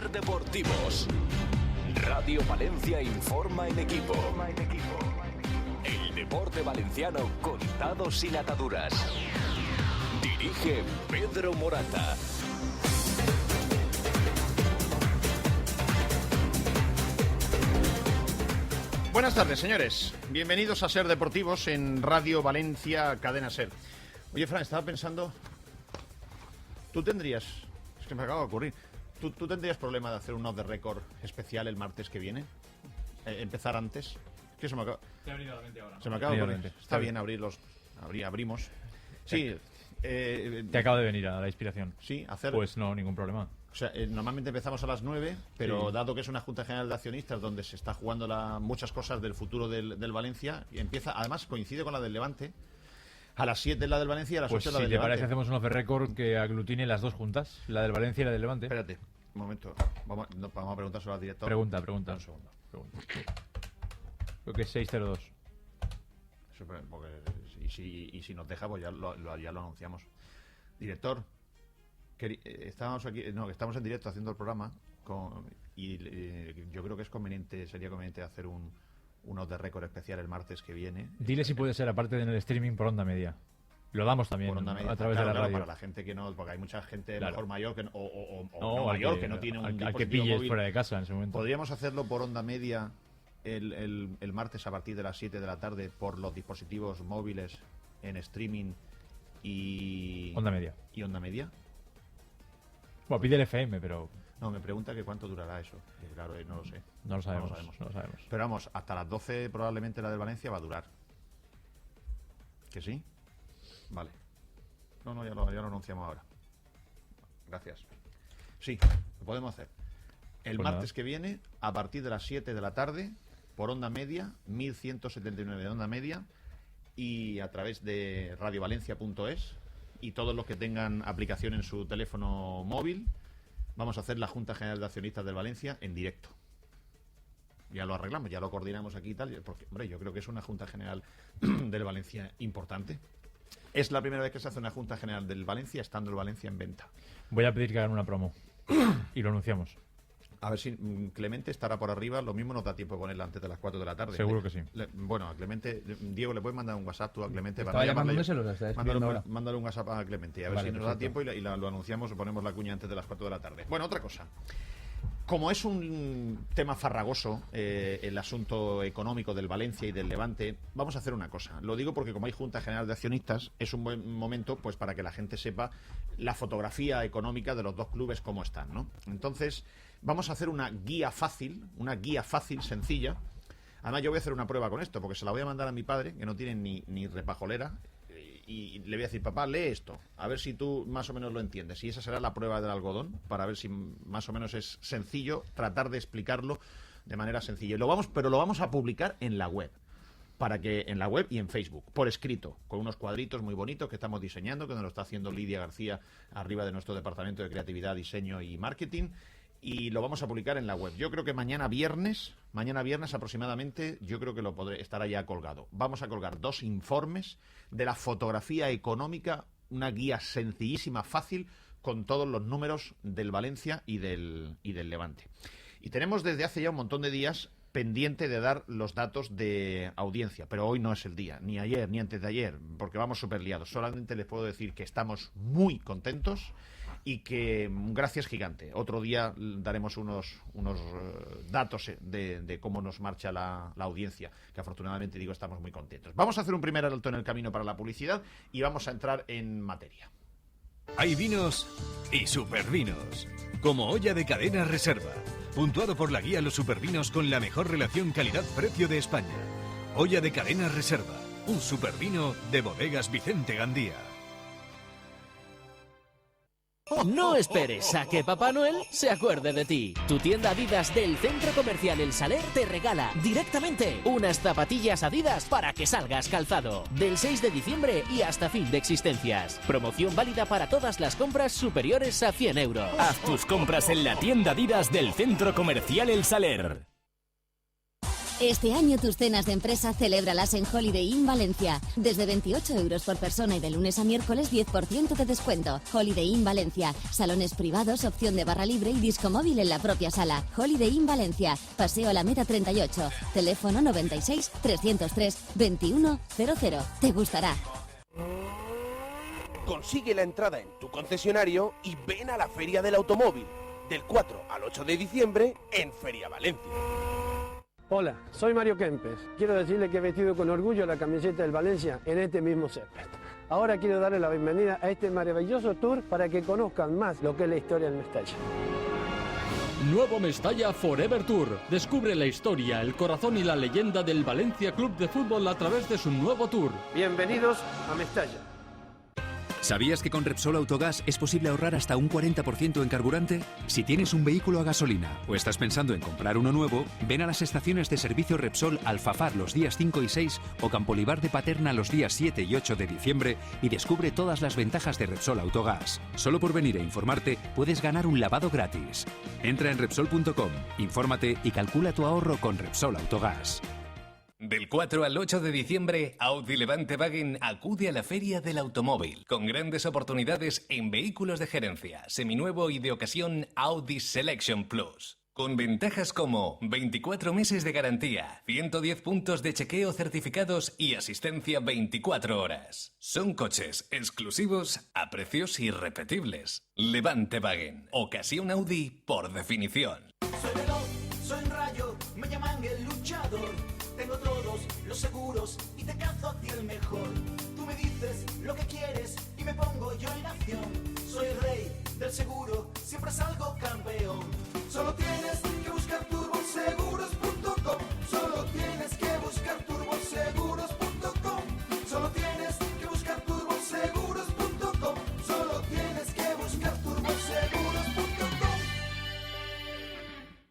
Ser Deportivos. Radio Valencia informa en equipo. El deporte valenciano contado sin ataduras. Dirige Pedro Morata. Buenas tardes, señores. Bienvenidos a Ser Deportivos en Radio Valencia, Cadena Ser. Oye, Fran, estaba pensando... Tú tendrías... Es que me acaba de ocurrir. ¿Tú tendrías problema de hacer un off the record especial el martes que viene? Empezar antes. ¿Qué se me acaba? Te ha venido a la mente ahora. Se me acaba de ocurrir. Está bien abrirlos. Abrimos. Sí. Te acaba de venir a la inspiración. Sí, hacer... Pues no, ningún problema. O sea, normalmente empezamos a las 9, pero sí, dado que es una Junta General de Accionistas donde se está jugando muchas cosas del futuro del Valencia, y empieza, además coincide con la del Levante, a las 7 la del Valencia y a las 8 la del Levante. Pues si te parece hacemos un off the record que aglutine las dos juntas, la del Valencia y la del Levante. Espérate, un momento, vamos a preguntárselo al director. Pregunta. Un segundo. Creo que es 602. Porque, y si nos deja, pues ya lo anunciamos. Director, estamos en directo haciendo el programa yo creo que sería conveniente hacer un off the record especial el martes que viene. Dile si puede ser, aparte en el streaming, por onda media. Lo damos también por onda media, a través de la radio. Para la gente que no, porque hay mucha gente mejor mayor que no tiene un dispositivo que pilles móvil fuera de casa en ese momento. Podríamos hacerlo por onda media el martes a partir de las 7 de la tarde por los dispositivos móviles en streaming y onda media. Bueno, pide el FM, pero... No, me pregunta que cuánto durará eso. Que claro, no lo sé. No lo sabemos. Pero vamos, hasta las 12 probablemente la del Valencia va a durar. ¿Que sí? Vale. No, ya lo anunciamos ahora. Gracias. Sí, lo podemos hacer. El martes que viene, a partir de las 7 de la tarde, por onda media, 1179 de onda media, y a través de radiovalencia.es, y todos los que tengan aplicación en su teléfono móvil, vamos a hacer la Junta General de Accionistas del Valencia en directo. Ya lo arreglamos, ya lo coordinamos aquí y tal, porque, hombre, yo creo que es una Junta General del Valencia importante. Es la primera vez que se hace una Junta General del Valencia estando el Valencia en venta. Voy a pedir que hagan una promo y lo anunciamos. A ver si Clemente estará por arriba. Lo mismo nos da tiempo de ponerla antes de las 4 de la tarde. Seguro que sí. Bueno, a Clemente, Diego, ¿le puedes mandar un WhatsApp tú a Clemente? Mándale un WhatsApp a Clemente y a ver si nos da tiempo y lo anunciamos o ponemos la cuña antes de las 4 de la tarde. Bueno, otra cosa. Como es un tema farragoso el asunto económico del Valencia y del Levante, vamos a hacer una cosa. Lo digo porque como hay Junta General de Accionistas, es un buen momento pues para que la gente sepa la fotografía económica de los dos clubes cómo están, ¿no? Entonces, vamos a hacer una guía fácil, sencilla. Además, yo voy a hacer una prueba con esto, porque se la voy a mandar a mi padre, que no tiene ni repajolera, y le voy a decir, papá, lee esto, a ver si tú más o menos lo entiendes. Y esa será la prueba del algodón, para ver si más o menos es sencillo, tratar de explicarlo de manera sencilla. Pero lo vamos a publicar en la web. En la web y en Facebook, por escrito, con unos cuadritos muy bonitos que estamos diseñando, que nos lo está haciendo Lidia García arriba de nuestro departamento de creatividad, diseño y marketing, y lo vamos a publicar en la web. Yo creo que mañana viernes aproximadamente, yo creo que estará ya colgado. Vamos a colgar 2 informes de la fotografía económica, una guía sencillísima, fácil, con todos los números del Valencia y del Levante. Y tenemos desde hace ya un montón de días pendiente de dar los datos de audiencia, pero hoy no es el día, ni ayer, ni antes de ayer, porque vamos súper liados. Solamente les puedo decir que estamos muy contentos y que un gracias gigante. Otro día daremos unos datos de cómo nos marcha la audiencia, que afortunadamente, estamos muy contentos. Vamos a hacer un primer alto en el camino para la publicidad y vamos a entrar en materia. Hay vinos y supervinos, como Olla de Cadena Reserva, puntuado por la guía Los Supervinos con la mejor relación calidad-precio de España. Olla de Cadena Reserva, un supervino de Bodegas Vicente Gandía. No esperes a que Papá Noel se acuerde de ti. Tu tienda Adidas del Centro Comercial El Saler te regala directamente unas zapatillas Adidas para que salgas calzado. Del 6 de diciembre y hasta fin de existencias. Promoción válida para todas las compras superiores a 100 euros. Haz tus compras en la tienda Adidas del Centro Comercial El Saler. Este año tus cenas de empresa celébralas en Holiday Inn Valencia. Desde 28 € por persona y de lunes a miércoles 10% de descuento. Holiday Inn Valencia. Salones privados, opción de barra libre y disco móvil en la propia sala. Holiday Inn Valencia. Paseo Alameda 38. Teléfono 96 303 2100. Te gustará. Consigue la entrada en tu concesionario y ven a la Feria del Automóvil. Del 4 al 8 de diciembre en Feria Valencia. Hola, soy Mario Kempes. Quiero decirle que he vestido con orgullo la camiseta del Valencia en este mismo césped. Ahora quiero darle la bienvenida a este maravilloso tour para que conozcan más lo que es la historia del Mestalla. Nuevo Mestalla Forever Tour. Descubre la historia, el corazón y la leyenda del Valencia Club de Fútbol a través de su nuevo tour. Bienvenidos a Mestalla. ¿Sabías que con Repsol Autogás es posible ahorrar hasta un 40% en carburante? Si tienes un vehículo a gasolina o estás pensando en comprar uno nuevo, ven a las estaciones de servicio Repsol Alfafar los días 5 y 6 o Campolivar de Paterna los días 7 y 8 de diciembre y descubre todas las ventajas de Repsol Autogás. Solo por venir a informarte puedes ganar un lavado gratis. Entra en Repsol.com, infórmate y calcula tu ahorro con Repsol Autogás. Del 4 al 8 de diciembre, Audi Levante Wagen acude a la Feria del Automóvil, con grandes oportunidades en vehículos de gerencia, seminuevo y de ocasión Audi Selection Plus. Con ventajas como 24 meses de garantía, 110 puntos de chequeo certificados y asistencia 24 horas. Son coches exclusivos a precios irrepetibles. Levante Wagen, ocasión Audi por definición. Soy veloz, soy un rayo, me llaman el luchador. Tengo todos los seguros y te cazo a ti el mejor. Tú me dices lo que quieres y me pongo yo en acción. Soy el rey del seguro, siempre salgo campeón. Solo tienes que buscar turboseguros.com. Solo tienes que buscar turboseguros.com. Solo tienes que buscar turboseguros.com. Solo tienes que buscar turboseguros.com.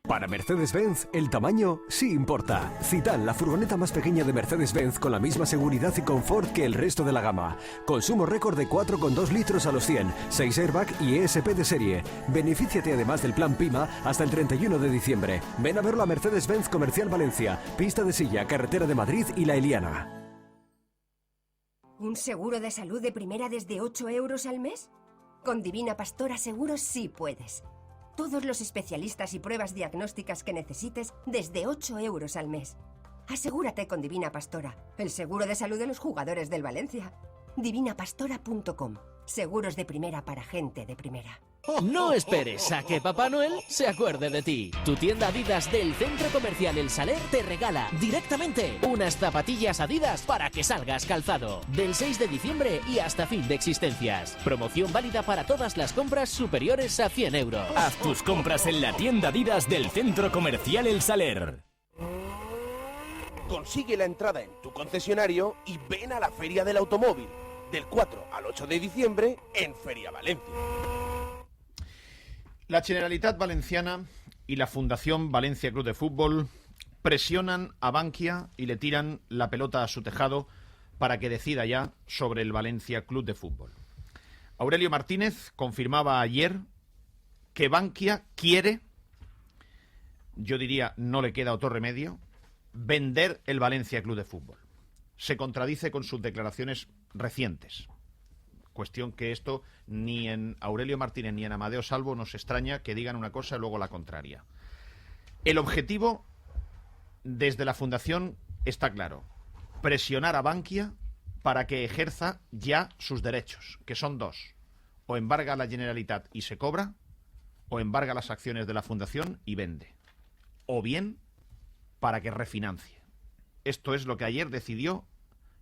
Para Mercedes-Benz, el tamaño sí importa. Citan, la furgoneta más pequeña de Mercedes-Benz con la misma seguridad y confort que el resto de la gama. Consumo récord de 4,2 litros a los 100, 6 airbag y ESP de serie. Benefíciate además del plan PIMA hasta el 31 de diciembre. Ven a verlo a Mercedes-Benz Comercial Valencia, Pista de Silla, Carretera de Madrid y La Eliana. ¿Un seguro de salud de primera desde 8 € al mes? Con Divina Pastora Seguros sí puedes. Todos los especialistas y pruebas diagnósticas que necesites desde 8 € al mes. Asegúrate con Divina Pastora, el seguro de salud de los jugadores del Valencia. Divinapastora.com. Seguros de primera para gente de primera. No esperes a que Papá Noel se acuerde de ti. Tu tienda Adidas del Centro Comercial El Saler te regala directamente unas zapatillas Adidas para que salgas calzado. Del 6 de diciembre y hasta fin de existencias. Promoción válida para todas las compras superiores a 100 €. Haz tus compras en la tienda Adidas del Centro Comercial El Saler. Consigue la entrada en tu concesionario y ven a la Feria del Automóvil. Del 4 al 8 de diciembre en Feria Valencia. La Generalitat Valenciana y la Fundación Valencia Club de Fútbol presionan a Bankia y le tiran la pelota a su tejado para que decida ya sobre el Valencia Club de Fútbol. Aurelio Martínez confirmaba ayer que Bankia quiere, yo diría no le queda otro remedio, vender el Valencia Club de Fútbol. Se contradice con sus declaraciones recientes. Cuestión que esto ni en Aurelio Martínez ni en Amadeo Salvo nos extraña que digan una cosa y luego la contraria. El objetivo desde la Fundación está claro: presionar a Bankia para que ejerza ya sus derechos, que son dos: o embarga la Generalitat y se cobra, o embarga las acciones de la Fundación y vende, o bien para que refinancie. Esto es lo que ayer decidió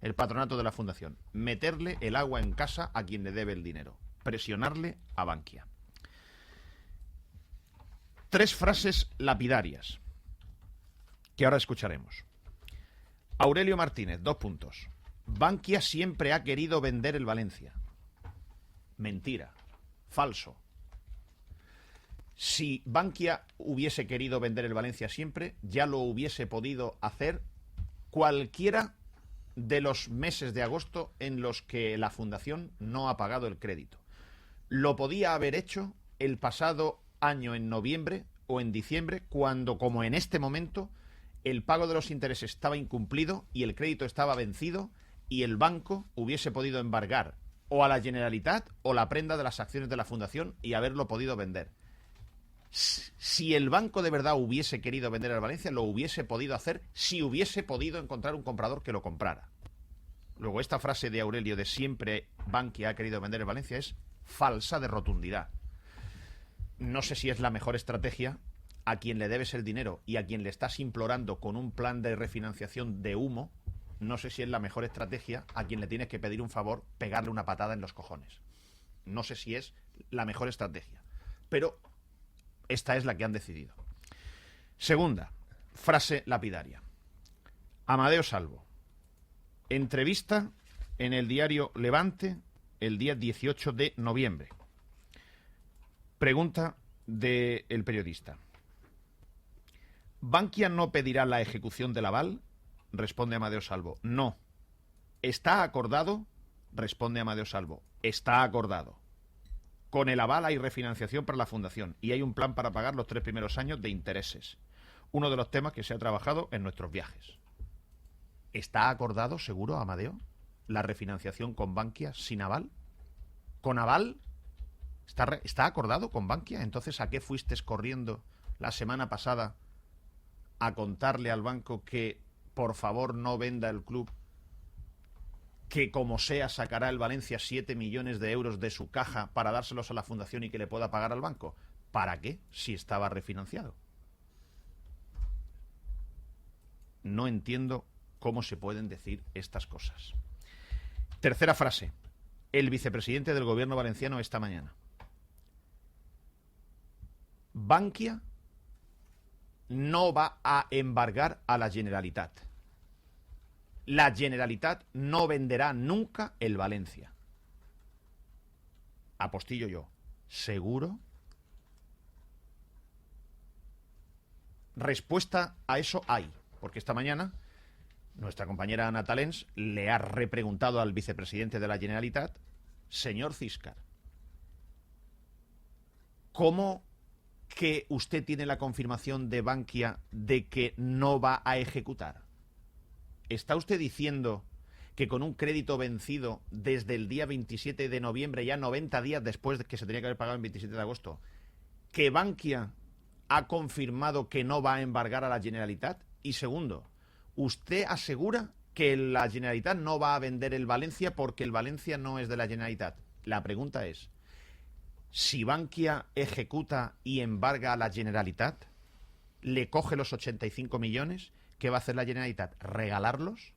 el patronato de la Fundación: meterle el agua en casa a quien le debe el dinero, presionarle a Bankia. 3 frases lapidarias que ahora escucharemos. Aurelio Martínez, 2 puntos. Bankia siempre ha querido vender el Valencia. Mentira, falso. Si Bankia hubiese querido vender el Valencia siempre, ya lo hubiese podido hacer cualquiera de los meses de agosto en los que la Fundación no ha pagado el crédito. Lo podía haber hecho el pasado año en noviembre o en diciembre, cuando, como en este momento, el pago de los intereses estaba incumplido y el crédito estaba vencido y el banco hubiese podido embargar o a la Generalitat o la prenda de las acciones de la Fundación y haberlo podido vender. Si el banco de verdad hubiese querido vender al Valencia, lo hubiese podido hacer si hubiese podido encontrar un comprador que lo comprara. Luego, esta frase de Aurelio de siempre Bankia ha querido vender el Valencia es falsa de rotundidad. No sé si es la mejor estrategia a quien le debes el dinero y a quien le estás implorando con un plan de refinanciación de humo. No sé si es la mejor estrategia a quien le tienes que pedir un favor, pegarle una patada en los cojones. No sé si es la mejor estrategia. Pero esta es la que han decidido. Segunda, frase lapidaria. Amadeo Salvo. Entrevista en el diario Levante el día 18 de noviembre. Pregunta del periodista. ¿Bankia no pedirá la ejecución del aval? Responde Amadeo Salvo. No. ¿Está acordado? Responde Amadeo Salvo. Está acordado. Con el aval hay refinanciación para la Fundación y hay un plan para pagar los 3 primeros años de intereses. Uno de los temas que se ha trabajado en nuestros viajes. ¿Está acordado, seguro, Amadeo, la refinanciación con Bankia sin aval? ¿Con aval? ¿Está acordado con Bankia? Entonces, ¿a qué fuiste corriendo la semana pasada a contarle al banco que por favor no venda el club, que como sea sacará el Valencia 7 millones de euros de su caja para dárselos a la Fundación y que le pueda pagar al banco? ¿Para qué? Si estaba refinanciado. No entiendo cómo se pueden decir estas cosas. Tercera frase. El vicepresidente del gobierno valenciano esta mañana. Bankia no va a embargar a la Generalitat. La Generalitat no venderá nunca el Valencia. Apostillo yo. ¿Seguro? Respuesta a eso hay, porque esta mañana nuestra compañera Ana Talens le ha repreguntado al vicepresidente de la Generalitat, señor Ciscar, ¿cómo que usted tiene la confirmación de Bankia de que no va a ejecutar? ¿Está usted diciendo que con un crédito vencido desde el día 27 de noviembre, ya 90 días después de que se tenía que haber pagado el 27 de agosto, que Bankia ha confirmado que no va a embargar a la Generalitat? Y segundo, ¿usted asegura que la Generalitat no va a vender el Valencia porque el Valencia no es de la Generalitat? La pregunta es, si Bankia ejecuta y embarga a la Generalitat, ¿le coge los 85 millones? ¿Qué va a hacer la Generalitat? ¿Regalarlos?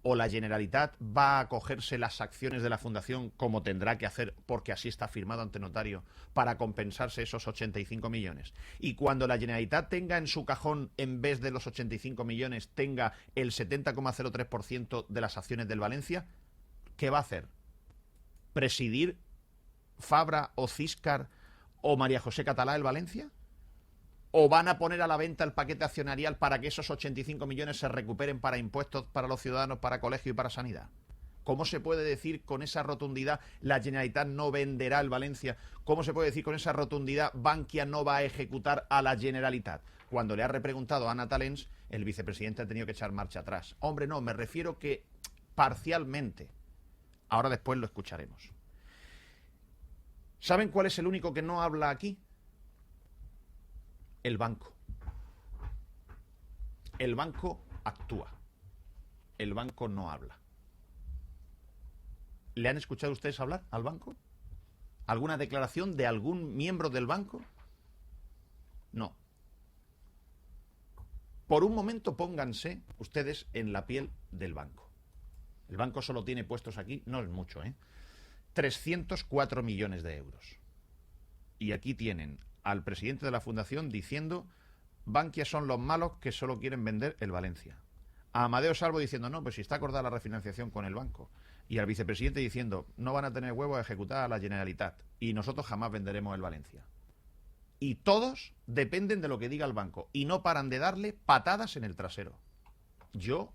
¿O la Generalitat va a cogerse las acciones de la Fundación, como tendrá que hacer porque así está firmado ante notario, para compensarse esos 85 millones? Y cuando la Generalitat tenga en su cajón, en vez de los 85 millones, tenga el 70,03% de las acciones del Valencia, ¿qué va a hacer? ¿Presidir Fabra o Ciscar o María José Catalá el Valencia? ¿O van a poner a la venta el paquete accionarial para que esos 85 millones se recuperen para impuestos para los ciudadanos, para colegio y para sanidad? ¿Cómo se puede decir con esa rotundidad la Generalitat no venderá el Valencia? ¿Cómo se puede decir con esa rotundidad Bankia no va a ejecutar a la Generalitat? Cuando le ha repreguntado a Ana Talens, el vicepresidente ha tenido que echar marcha atrás. Hombre, no, me refiero que parcialmente. Ahora después lo escucharemos. ¿Saben cuál es el único que no habla aquí? El banco. El banco actúa. El banco no habla. ¿Le han escuchado ustedes hablar al banco? ¿Alguna declaración de algún miembro del banco? No. Por un momento pónganse ustedes en la piel del banco. El banco solo tiene puestos aquí, no es mucho, 304 millones de euros. Y aquí tienen al presidente de la Fundación diciendo Bankia son los malos que solo quieren vender el Valencia. A Amadeo Salvo diciendo no, pues si está acordada la refinanciación con el banco. Y al vicepresidente diciendo no van a tener huevo a ejecutar a la Generalitat y nosotros jamás venderemos el Valencia. Y todos dependen de lo que diga el banco y no paran de darle patadas en el trasero. Yo,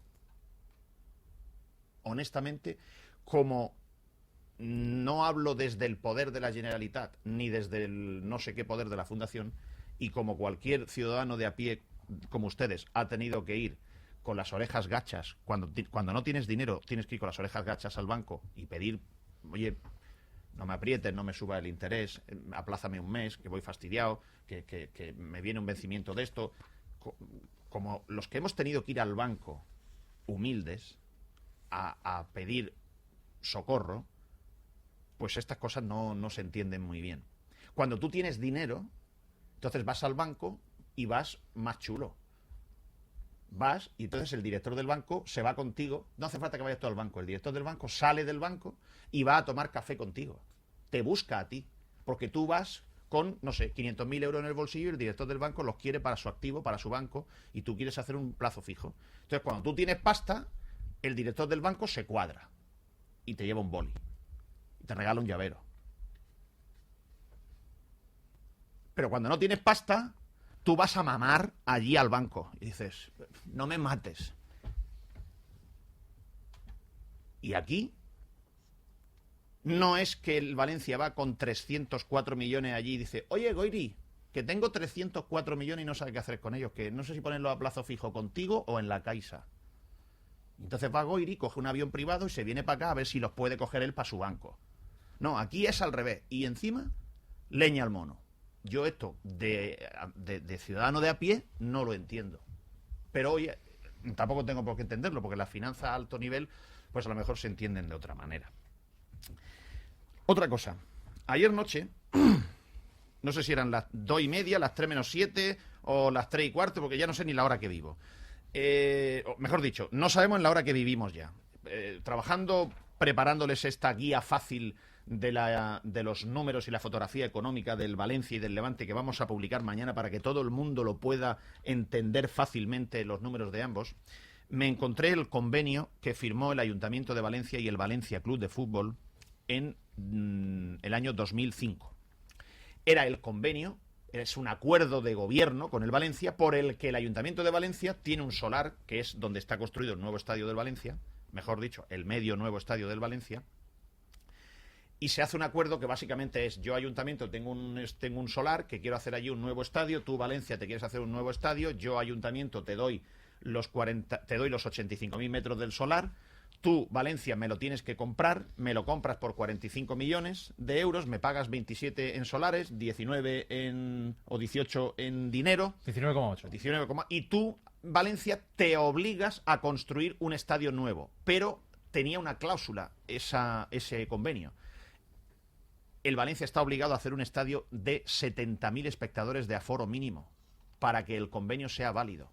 honestamente, como no hablo desde el poder de la Generalitat ni desde el no sé qué poder de la Fundación, y como cualquier ciudadano de a pie como ustedes ha tenido que ir con las orejas gachas, cuando no tienes dinero tienes que ir con las orejas gachas al banco y pedir, oye, no me aprietes, no me suba el interés, aplázame un mes, que voy fastidiado, que me viene un vencimiento de esto. Como los que hemos tenido que ir al banco humildes a pedir socorro, pues estas cosas no se entienden muy bien. Cuando tú tienes dinero, entonces vas al banco y vas más chulo. Vas y entonces el director del banco se va contigo. No hace falta que vayas tú al banco. El director del banco sale del banco y va a tomar café contigo. Te busca a ti. Porque tú vas con, no sé, 500.000 euros en el bolsillo y el director del banco los quiere para su activo, para su banco, y tú quieres hacer un plazo fijo. Entonces, cuando tú tienes pasta, el director del banco se cuadra y te lleva un boli. Y te regala un llavero. Pero cuando no tienes pasta, tú vas a mamar allí al banco y dices, no me mates. Y aquí no es que el Valencia va con 304 millones allí y dice, oye, Goiri, que tengo 304 millones y no sabe qué hacer con ellos, que no sé si ponerlo a plazo fijo contigo o en la Caixa. Entonces va Goiri, coge un avión privado y se viene para acá a ver si los puede coger él para su banco. No, aquí es al revés. Y encima, leña al mono. Yo esto de ciudadano de a pie no lo entiendo. Pero oye, tampoco tengo por qué entenderlo, porque las finanzas a alto nivel, pues a lo mejor se entienden de otra manera. Otra cosa. Ayer noche, no sé si eran las 2:30, las 3 menos 7 o las 3:15, porque ya no sé ni la hora que vivo. Mejor dicho, no sabemos en la hora que vivimos ya. Trabajando, preparándoles esta guía fácil de los números y la fotografía económica del Valencia y del Levante que vamos a publicar mañana para que todo el mundo lo pueda entender fácilmente, los números de ambos, me encontré el convenio que firmó el Ayuntamiento de Valencia y el Valencia Club de Fútbol en el año 2005. Era el convenio, es un acuerdo de gobierno con el Valencia por el que el Ayuntamiento de Valencia tiene un solar, que es donde está construido el nuevo estadio del Valencia, mejor dicho, el medio nuevo estadio del Valencia. Y se hace un acuerdo que básicamente es, yo Ayuntamiento tengo un solar que quiero hacer allí un nuevo estadio, tú Valencia te quieres hacer un nuevo estadio, yo Ayuntamiento te doy los 85.000 metros del solar, tú Valencia me lo tienes que comprar, me lo compras por 45 millones de euros, me pagas 27 en solares, 19 o 18 en dinero. 19,8. 19, y tú Valencia te obligas a construir un estadio nuevo, pero tenía una cláusula ese convenio. El Valencia está obligado a hacer un estadio de 70.000 espectadores de aforo mínimo para que el convenio sea válido.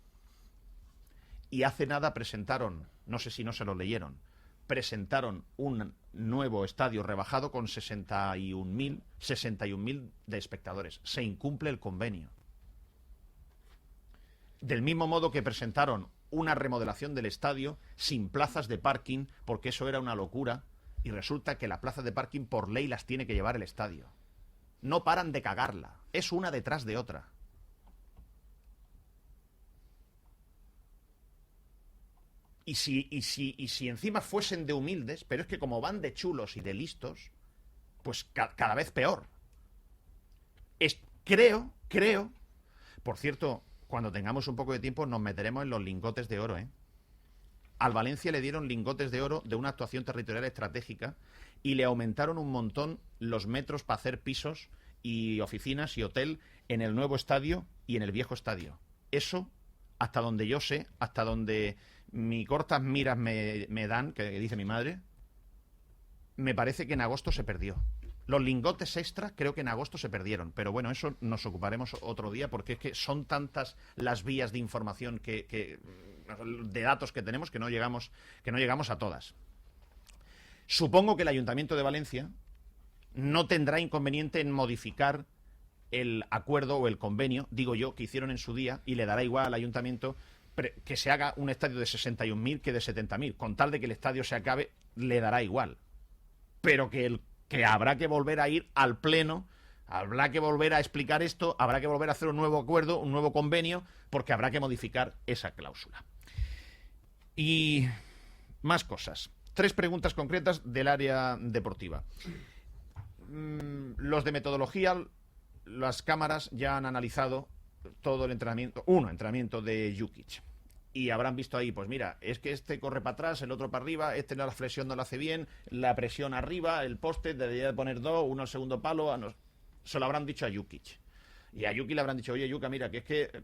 Y hace nada presentaron, no sé si no se lo leyeron, presentaron un nuevo estadio rebajado con 61.000 de espectadores. Se incumple el convenio. Del mismo modo que presentaron una remodelación del estadio sin plazas de parking, porque eso era una locura. Y resulta que las plazas de parking por ley las tiene que llevar el estadio. No paran de cagarla. Es una detrás de otra. Y si encima fuesen de humildes, pero es que como van de chulos y de listos, pues cada vez peor. Creo, por cierto, cuando tengamos un poco de tiempo nos meteremos en los lingotes de oro, ¿eh? Al Valencia le dieron lingotes de oro de una actuación territorial estratégica y le aumentaron un montón los metros para hacer pisos y oficinas y hotel en el nuevo estadio y en el viejo estadio. Eso, hasta donde yo sé, hasta donde mis cortas miras me dan, que dice mi madre, me parece que en agosto se perdió. Los lingotes extra creo que en agosto se perdieron, pero bueno, eso nos ocuparemos otro día porque es que son tantas las vías de información de datos que tenemos que no llegamos a todas. Supongo que el Ayuntamiento de Valencia no tendrá inconveniente en modificar el acuerdo o el convenio, digo yo, que hicieron en su día, y le dará igual al Ayuntamiento que se haga un estadio de 61.000 que de 70.000. Con tal de que el estadio se acabe, le dará igual. Pero que habrá que volver a ir al Pleno, habrá que volver a explicar esto, habrá que volver a hacer un nuevo acuerdo, un nuevo convenio, porque habrá que modificar esa cláusula. Y más cosas. 3 preguntas concretas del área deportiva. Los de metodología, las cámaras ya han analizado todo el entrenamiento de Jukic. Y habrán visto ahí, pues mira, es que este corre para atrás, el otro para arriba, este la flexión no lo hace bien, la presión arriba, el poste, debería de poner 2, uno al segundo palo. Se lo habrán dicho a Jukic. Y a Jukic le habrán dicho, oye, Juka, mira, que es que...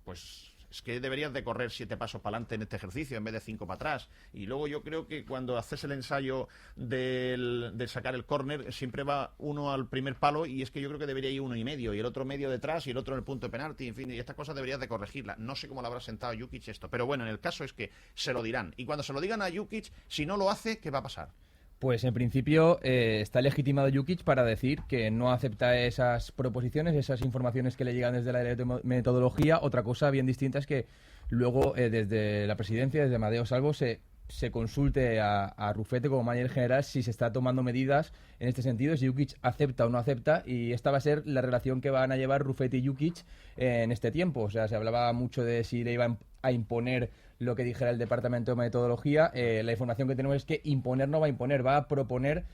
Pues es que deberías de correr 7 pasos para adelante en este ejercicio en vez de 5 para atrás. Y luego yo creo que cuando haces el ensayo de sacar el córner, siempre va uno al primer palo, y es que yo creo que debería ir 1,5 y el otro medio detrás y el otro en el punto de penalti, en fin, y estas cosas deberías de corregirlas. No sé cómo le habrá sentado a Jukic esto, pero bueno, en el caso es que se lo dirán. Y cuando se lo digan a Jukic, si no lo hace, ¿qué va a pasar? Pues en principio está legitimado Jukic para decir que no acepta esas proposiciones, esas informaciones que le llegan desde la área de metodología. Otra cosa bien distinta es que luego desde la presidencia, desde Amadeo Salvo, se consulte a Rufete como manager general si se está tomando medidas en este sentido, si Jukic acepta o no acepta, y esta va a ser la relación que van a llevar Rufete y Jukic en este tiempo. O sea, se hablaba mucho de si le iban a imponer lo que dijera el departamento de metodología. La información que tenemos es que imponer no va a imponer, va a proponer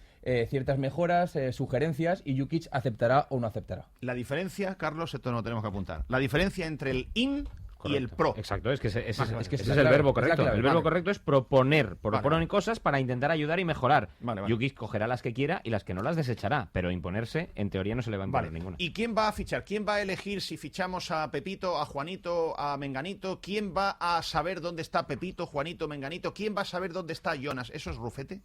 ciertas mejoras, sugerencias, y Jukic aceptará o no aceptará. La diferencia, Carlos, esto no lo tenemos que apuntar, la diferencia entre el y el pro. Exacto, es que ese es el verbo correcto. El verbo correcto es proponer cosas para intentar ayudar y mejorar. Jukic cogerá las que quiera y las que no las desechará, pero imponerse, en teoría, no se le va a imponer ninguna. ¿Y quién va a fichar? ¿Quién va a elegir si fichamos a Pepito, a Juanito, a Menganito? ¿Quién va a saber dónde está Pepito, Juanito, Menganito? ¿Quién va a saber dónde está Jonas? ¿Eso es Rufete?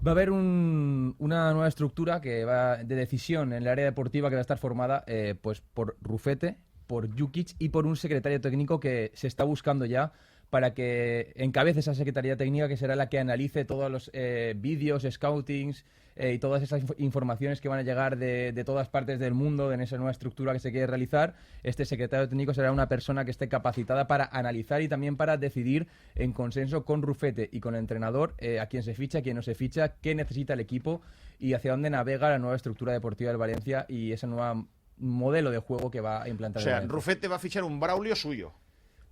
Va a haber una nueva estructura que va de decisión en el área deportiva, que va a estar formada pues por Rufete, por Jukic y por un secretario técnico que se está buscando ya para que encabece esa secretaría técnica, que será la que analice todos los vídeos, scoutings y todas esas informaciones que van a llegar de todas partes del mundo en esa nueva estructura que se quiere realizar. Este secretario técnico será una persona que esté capacitada para analizar y también para decidir en consenso con Rufete y con el entrenador a quién se ficha, a quién no se ficha, qué necesita el equipo y hacia dónde navega la nueva estructura deportiva del Valencia y esa nueva modelo de juego que va a implantar. O sea, Rufete va a fichar un Braulio suyo.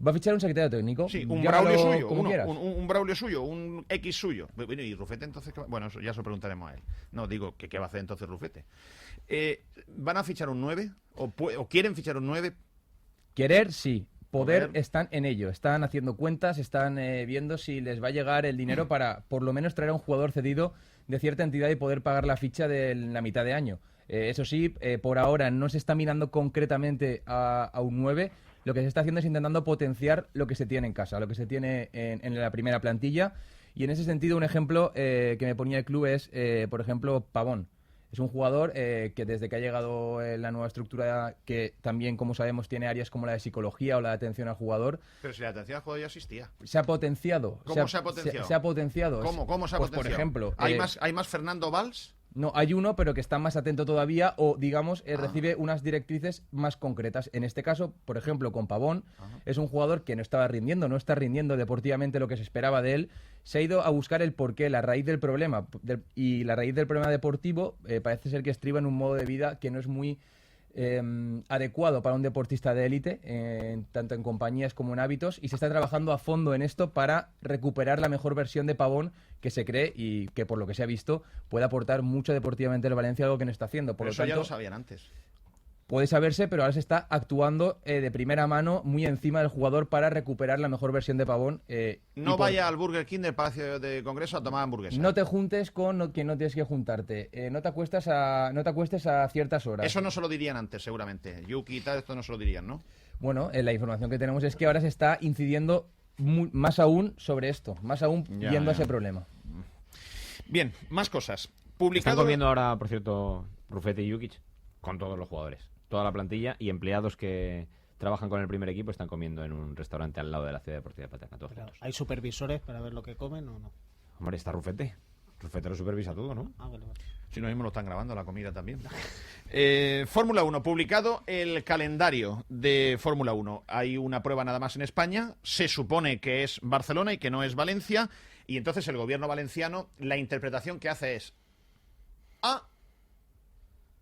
Va a fichar un secretario técnico. Sí, un Braulio suyo, un Braulio suyo, un X suyo. Bueno, ¿y Rufete entonces? Bueno, eso ya se lo preguntaremos a él. No, digo, ¿qué va a hacer entonces Rufete? ¿Van a fichar un 9? ¿O quieren fichar un 9? Querer, sí. Poder, están en ello. Están haciendo cuentas, están viendo si les va a llegar el dinero para, por lo menos, traer a un jugador cedido de cierta entidad y poder pagar la ficha de la mitad de año. Eso sí, por ahora no se está mirando concretamente a un 9. Lo que se está haciendo es intentando potenciar lo que se tiene en casa, lo que se tiene en la primera plantilla. Y en ese sentido, un ejemplo que me ponía el club es, por ejemplo, Pavón. Es un jugador que desde que ha llegado la nueva estructura, que también, como sabemos, tiene áreas como la de psicología o la de atención al jugador. Pero si la atención al jugador ya existía. Se ha potenciado. ¿Cómo se ha potenciado? Se ha potenciado. ¿Cómo se ha potenciado? Por ejemplo... ¿Hay más Fernando Valls? No, hay uno, pero que está más atento todavía o, digamos, recibe unas directrices más concretas. En este caso, por ejemplo, con Pavón, es un jugador que no está rindiendo deportivamente lo que se esperaba de él. Se ha ido a buscar el porqué, la raíz del problema. Y la raíz del problema deportivo parece ser que estriba en un modo de vida que no es muy adecuado para un deportista de élite, tanto en compañías como en hábitos, y se está trabajando a fondo en esto para recuperar la mejor versión de Pavón que se cree y que, por lo que se ha visto, puede aportar mucho deportivamente al Valencia, algo que no está haciendo. Por lo tanto, ya lo sabían antes. Puede saberse, pero ahora se está actuando de primera mano, muy encima del jugador, para recuperar la mejor versión de Pavón. No vaya al Burger King del Palacio de Congreso a tomar hamburguesa. No te juntes con quien no tienes que juntarte. No te acuestes a ciertas horas. Eso no se lo dirían antes, seguramente. Yuki y tal, esto no se lo dirían, ¿no? Bueno, la información que tenemos es que ahora se está incidiendo más aún sobre esto, más aún viendo ese problema. Bien, más cosas. Publicado... Están comiendo ahora, por cierto, Rufete y Jukic con todos los jugadores. Toda la plantilla y empleados que trabajan con el primer equipo están comiendo en un restaurante al lado de la Ciudad Deportiva de Paterna. Todos juntos. ¿Hay supervisores para ver lo que comen o no? Hombre, está Rufete. Rufete lo supervisa todo, ¿no? Vale. Si no mismo lo están grabando, la comida también. Fórmula 1, publicado el calendario de Fórmula 1. Hay una prueba nada más en España. Se supone que es Barcelona y que no es Valencia. Y entonces el gobierno valenciano, la interpretación que hace es...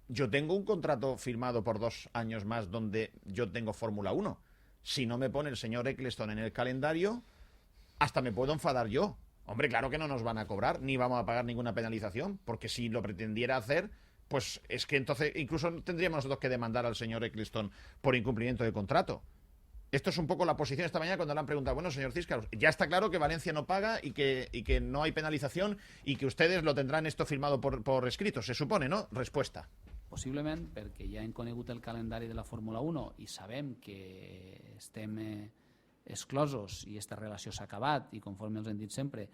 yo tengo un contrato firmado por 2 años más donde yo tengo Fórmula 1. Si no me pone el señor Eccleston en el calendario, hasta me puedo enfadar yo. Hombre, claro que no nos van a cobrar, ni vamos a pagar ninguna penalización, porque si lo pretendiera hacer, pues es que entonces incluso tendríamos nosotros que demandar al señor Eccleston por incumplimiento de contrato. Esto es un poco la posición esta mañana cuando le han preguntado, bueno, señor Ciscaros, ya está claro que Valencia no paga y que no hay penalización y que ustedes lo tendrán esto firmado por escrito, se supone, ¿no? Respuesta. Possiblement perquè ja hem conegut el calendari de la Fórmula 1 i sabem que estem exclosos i aquesta relació s'ha acabat i conforme els hem dit sempre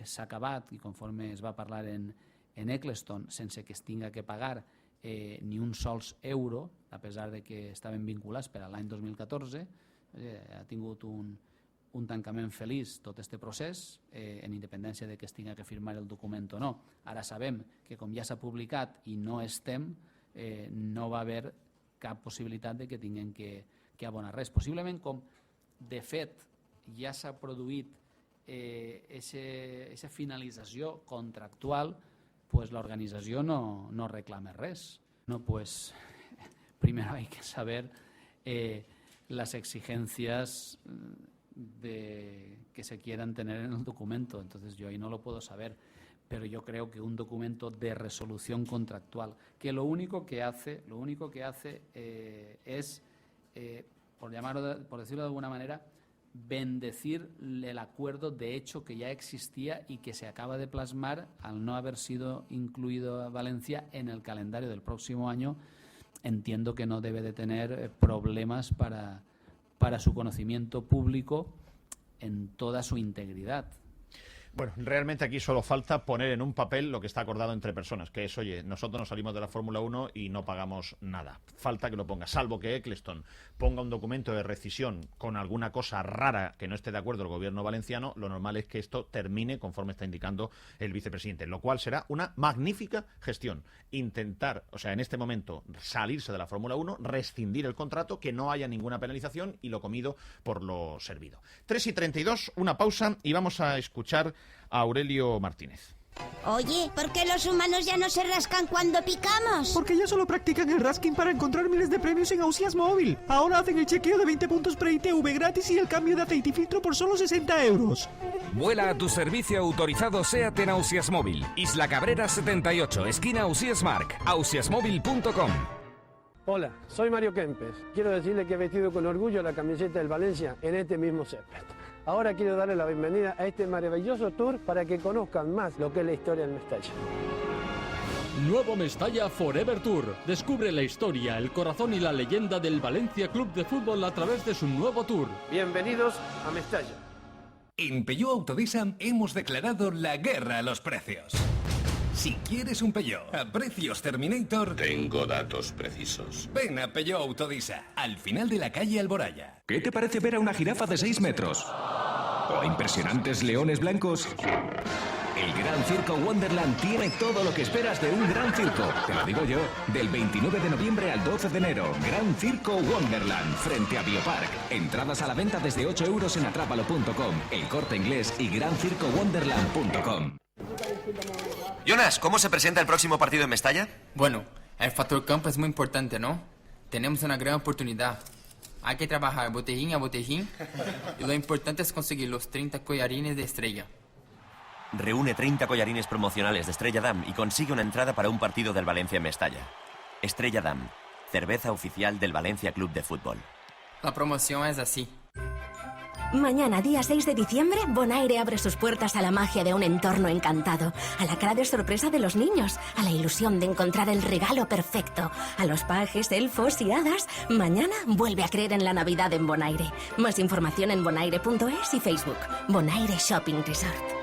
s'ha acabat i conforme es va parlar en Eccleston sense que es tinga que pagar ni un sols euro, a pesar de que estaven vinculats per a l'any 2014, ha tingut un tancament feliç tot aquest procés, en independència de que es tinga que firmar el document o no. Ara sabem que com ja s'ha publicat i no estem, no va haver cap possibilitat de que tinguem que abonar res. Possiblement, com de fet ja s'ha produït aquesta finalització contractual, pues l'organització no reclama res. No, pues primero hay que saber las exigencias que se quieran tener en el documento. Entonces yo ahí no lo puedo saber. Pero yo creo que un documento de resolución contractual, que lo único que hace es, por decirlo de alguna manera, bendecir el acuerdo de hecho que ya existía y que se acaba de plasmar al no haber sido incluido a Valencia en el calendario del próximo año. Entiendo que no debe de tener problemas para su conocimiento público en toda su integridad. Bueno, realmente aquí solo falta poner en un papel lo que está acordado entre personas, que es, oye, nosotros nos salimos de la Fórmula 1 y no pagamos nada. Falta que lo ponga, salvo que Eccleston ponga un documento de rescisión con alguna cosa rara que no esté de acuerdo el gobierno valenciano, lo normal es que esto termine conforme está indicando el vicepresidente, lo cual será una magnífica gestión. Intentar, o sea, en este momento, salirse de la Fórmula 1, rescindir el contrato, que no haya ninguna penalización y lo comido por lo servido. 3:32, una pausa y vamos a escuchar a Aurelio Martínez. Oye, ¿por qué los humanos ya no se rascan cuando picamos? Porque ya solo practican el rasking para encontrar miles de premios en Ausias Móvil. Ahora hacen el chequeo de 20 puntos pre-ITV gratis y el cambio de aceite y filtro por solo 60 euros. Vuela a tu servicio autorizado SEAT en Ausias Móvil. Isla Cabrera 78, esquina Ausias Marc. ausiasmóvil.com. Hola, soy Mario Kempes. Quiero decirle que he vestido con orgullo la camiseta del Valencia en este mismo césped. Ahora quiero darle la bienvenida a este maravilloso tour para que conozcan más lo que es la historia del Mestalla. Nuevo Mestalla Forever Tour. Descubre la historia, el corazón y la leyenda del Valencia Club de Fútbol a través de su nuevo tour. Bienvenidos a Mestalla. En Peugeot Autodisa hemos declarado la guerra a los precios. Si quieres un Peugeot a precios Terminator... Tengo datos precisos. Ven a Peugeot Autodisa, al final de la calle Alboraya. ¿Qué te parece ver a una jirafa de 6 metros? ¿O a impresionantes leones blancos? El Gran Circo Wonderland tiene todo lo que esperas de un gran circo. Te lo digo yo. Del 29 de noviembre al 12 de enero. Gran Circo Wonderland, frente a Biopark. Entradas a la venta desde 8 euros en atrápalo.com, El Corte Inglés y grancircowonderland.com. Jonas, ¿cómo se presenta el próximo partido en Mestalla? Bueno, el factor campo es muy importante, ¿no? Tenemos una gran oportunidad. Hay que trabajar botellín a botellín y lo importante es conseguir los 30 collarines de Estrella. Reúne 30 collarines promocionales de Estrella Damm y consigue una entrada para un partido del Valencia en Mestalla. Estrella Damm, cerveza oficial del Valencia Club de Fútbol. La promoción es así. Mañana, día 6 de diciembre, Bonaire abre sus puertas a la magia de un entorno encantado, a la cara de sorpresa de los niños, a la ilusión de encontrar el regalo perfecto, a los pajes, elfos y hadas. Mañana vuelve a creer en la Navidad en Bonaire. Más información en bonaire.es y Facebook. Bonaire Shopping Resort.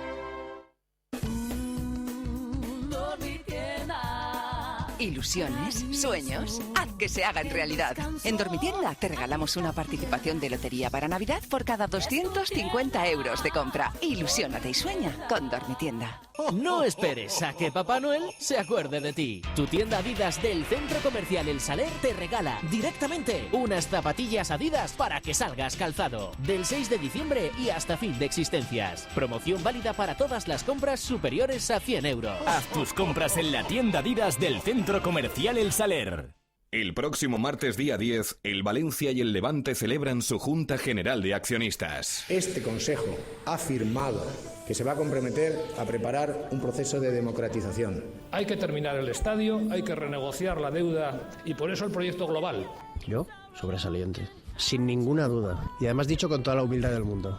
Ilusiones, sueños, haz que se hagan realidad. En Dormitienda te regalamos una participación de lotería para Navidad por cada 250 euros de compra. Ilusiónate y sueña con Dormitienda. No esperes a que Papá Noel se acuerde de ti. Tu tienda Adidas del Centro Comercial El Saler te regala directamente unas zapatillas Adidas para que salgas calzado. Del 6 de diciembre y hasta fin de existencias. Promoción válida para todas las compras superiores a 100 euros. Haz tus compras en la tienda Adidas del Centro Comercial El Saler. El próximo martes día 10, el Valencia y el Levante celebran su Junta General de Accionistas. Este Consejo ha firmado que se va a comprometer a preparar un proceso de democratización. Hay que terminar el estadio, hay que renegociar la deuda y por eso el proyecto global. Yo, sobresaliente, sin ninguna duda. Y además dicho con toda la humildad del mundo.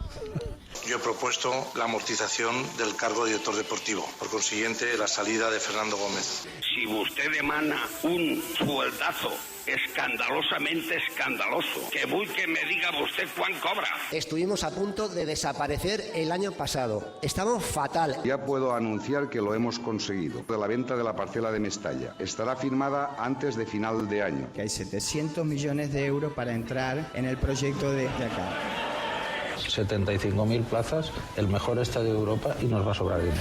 Yo he propuesto la amortización del cargo de director deportivo, por consiguiente la salida de Fernando Gómez. Si usted demanda un sueldazo escandalosamente escandaloso, que me diga usted cuán cobra. Estuvimos a punto de desaparecer el año pasado. Estamos fatal. Ya puedo anunciar que lo hemos conseguido. La venta de la parcela de Mestalla estará firmada antes de final de año. Que hay 700 millones de euros para entrar en el proyecto de acá. 75.000 plazas, el mejor estadio de Europa y nos va a sobrar dinero.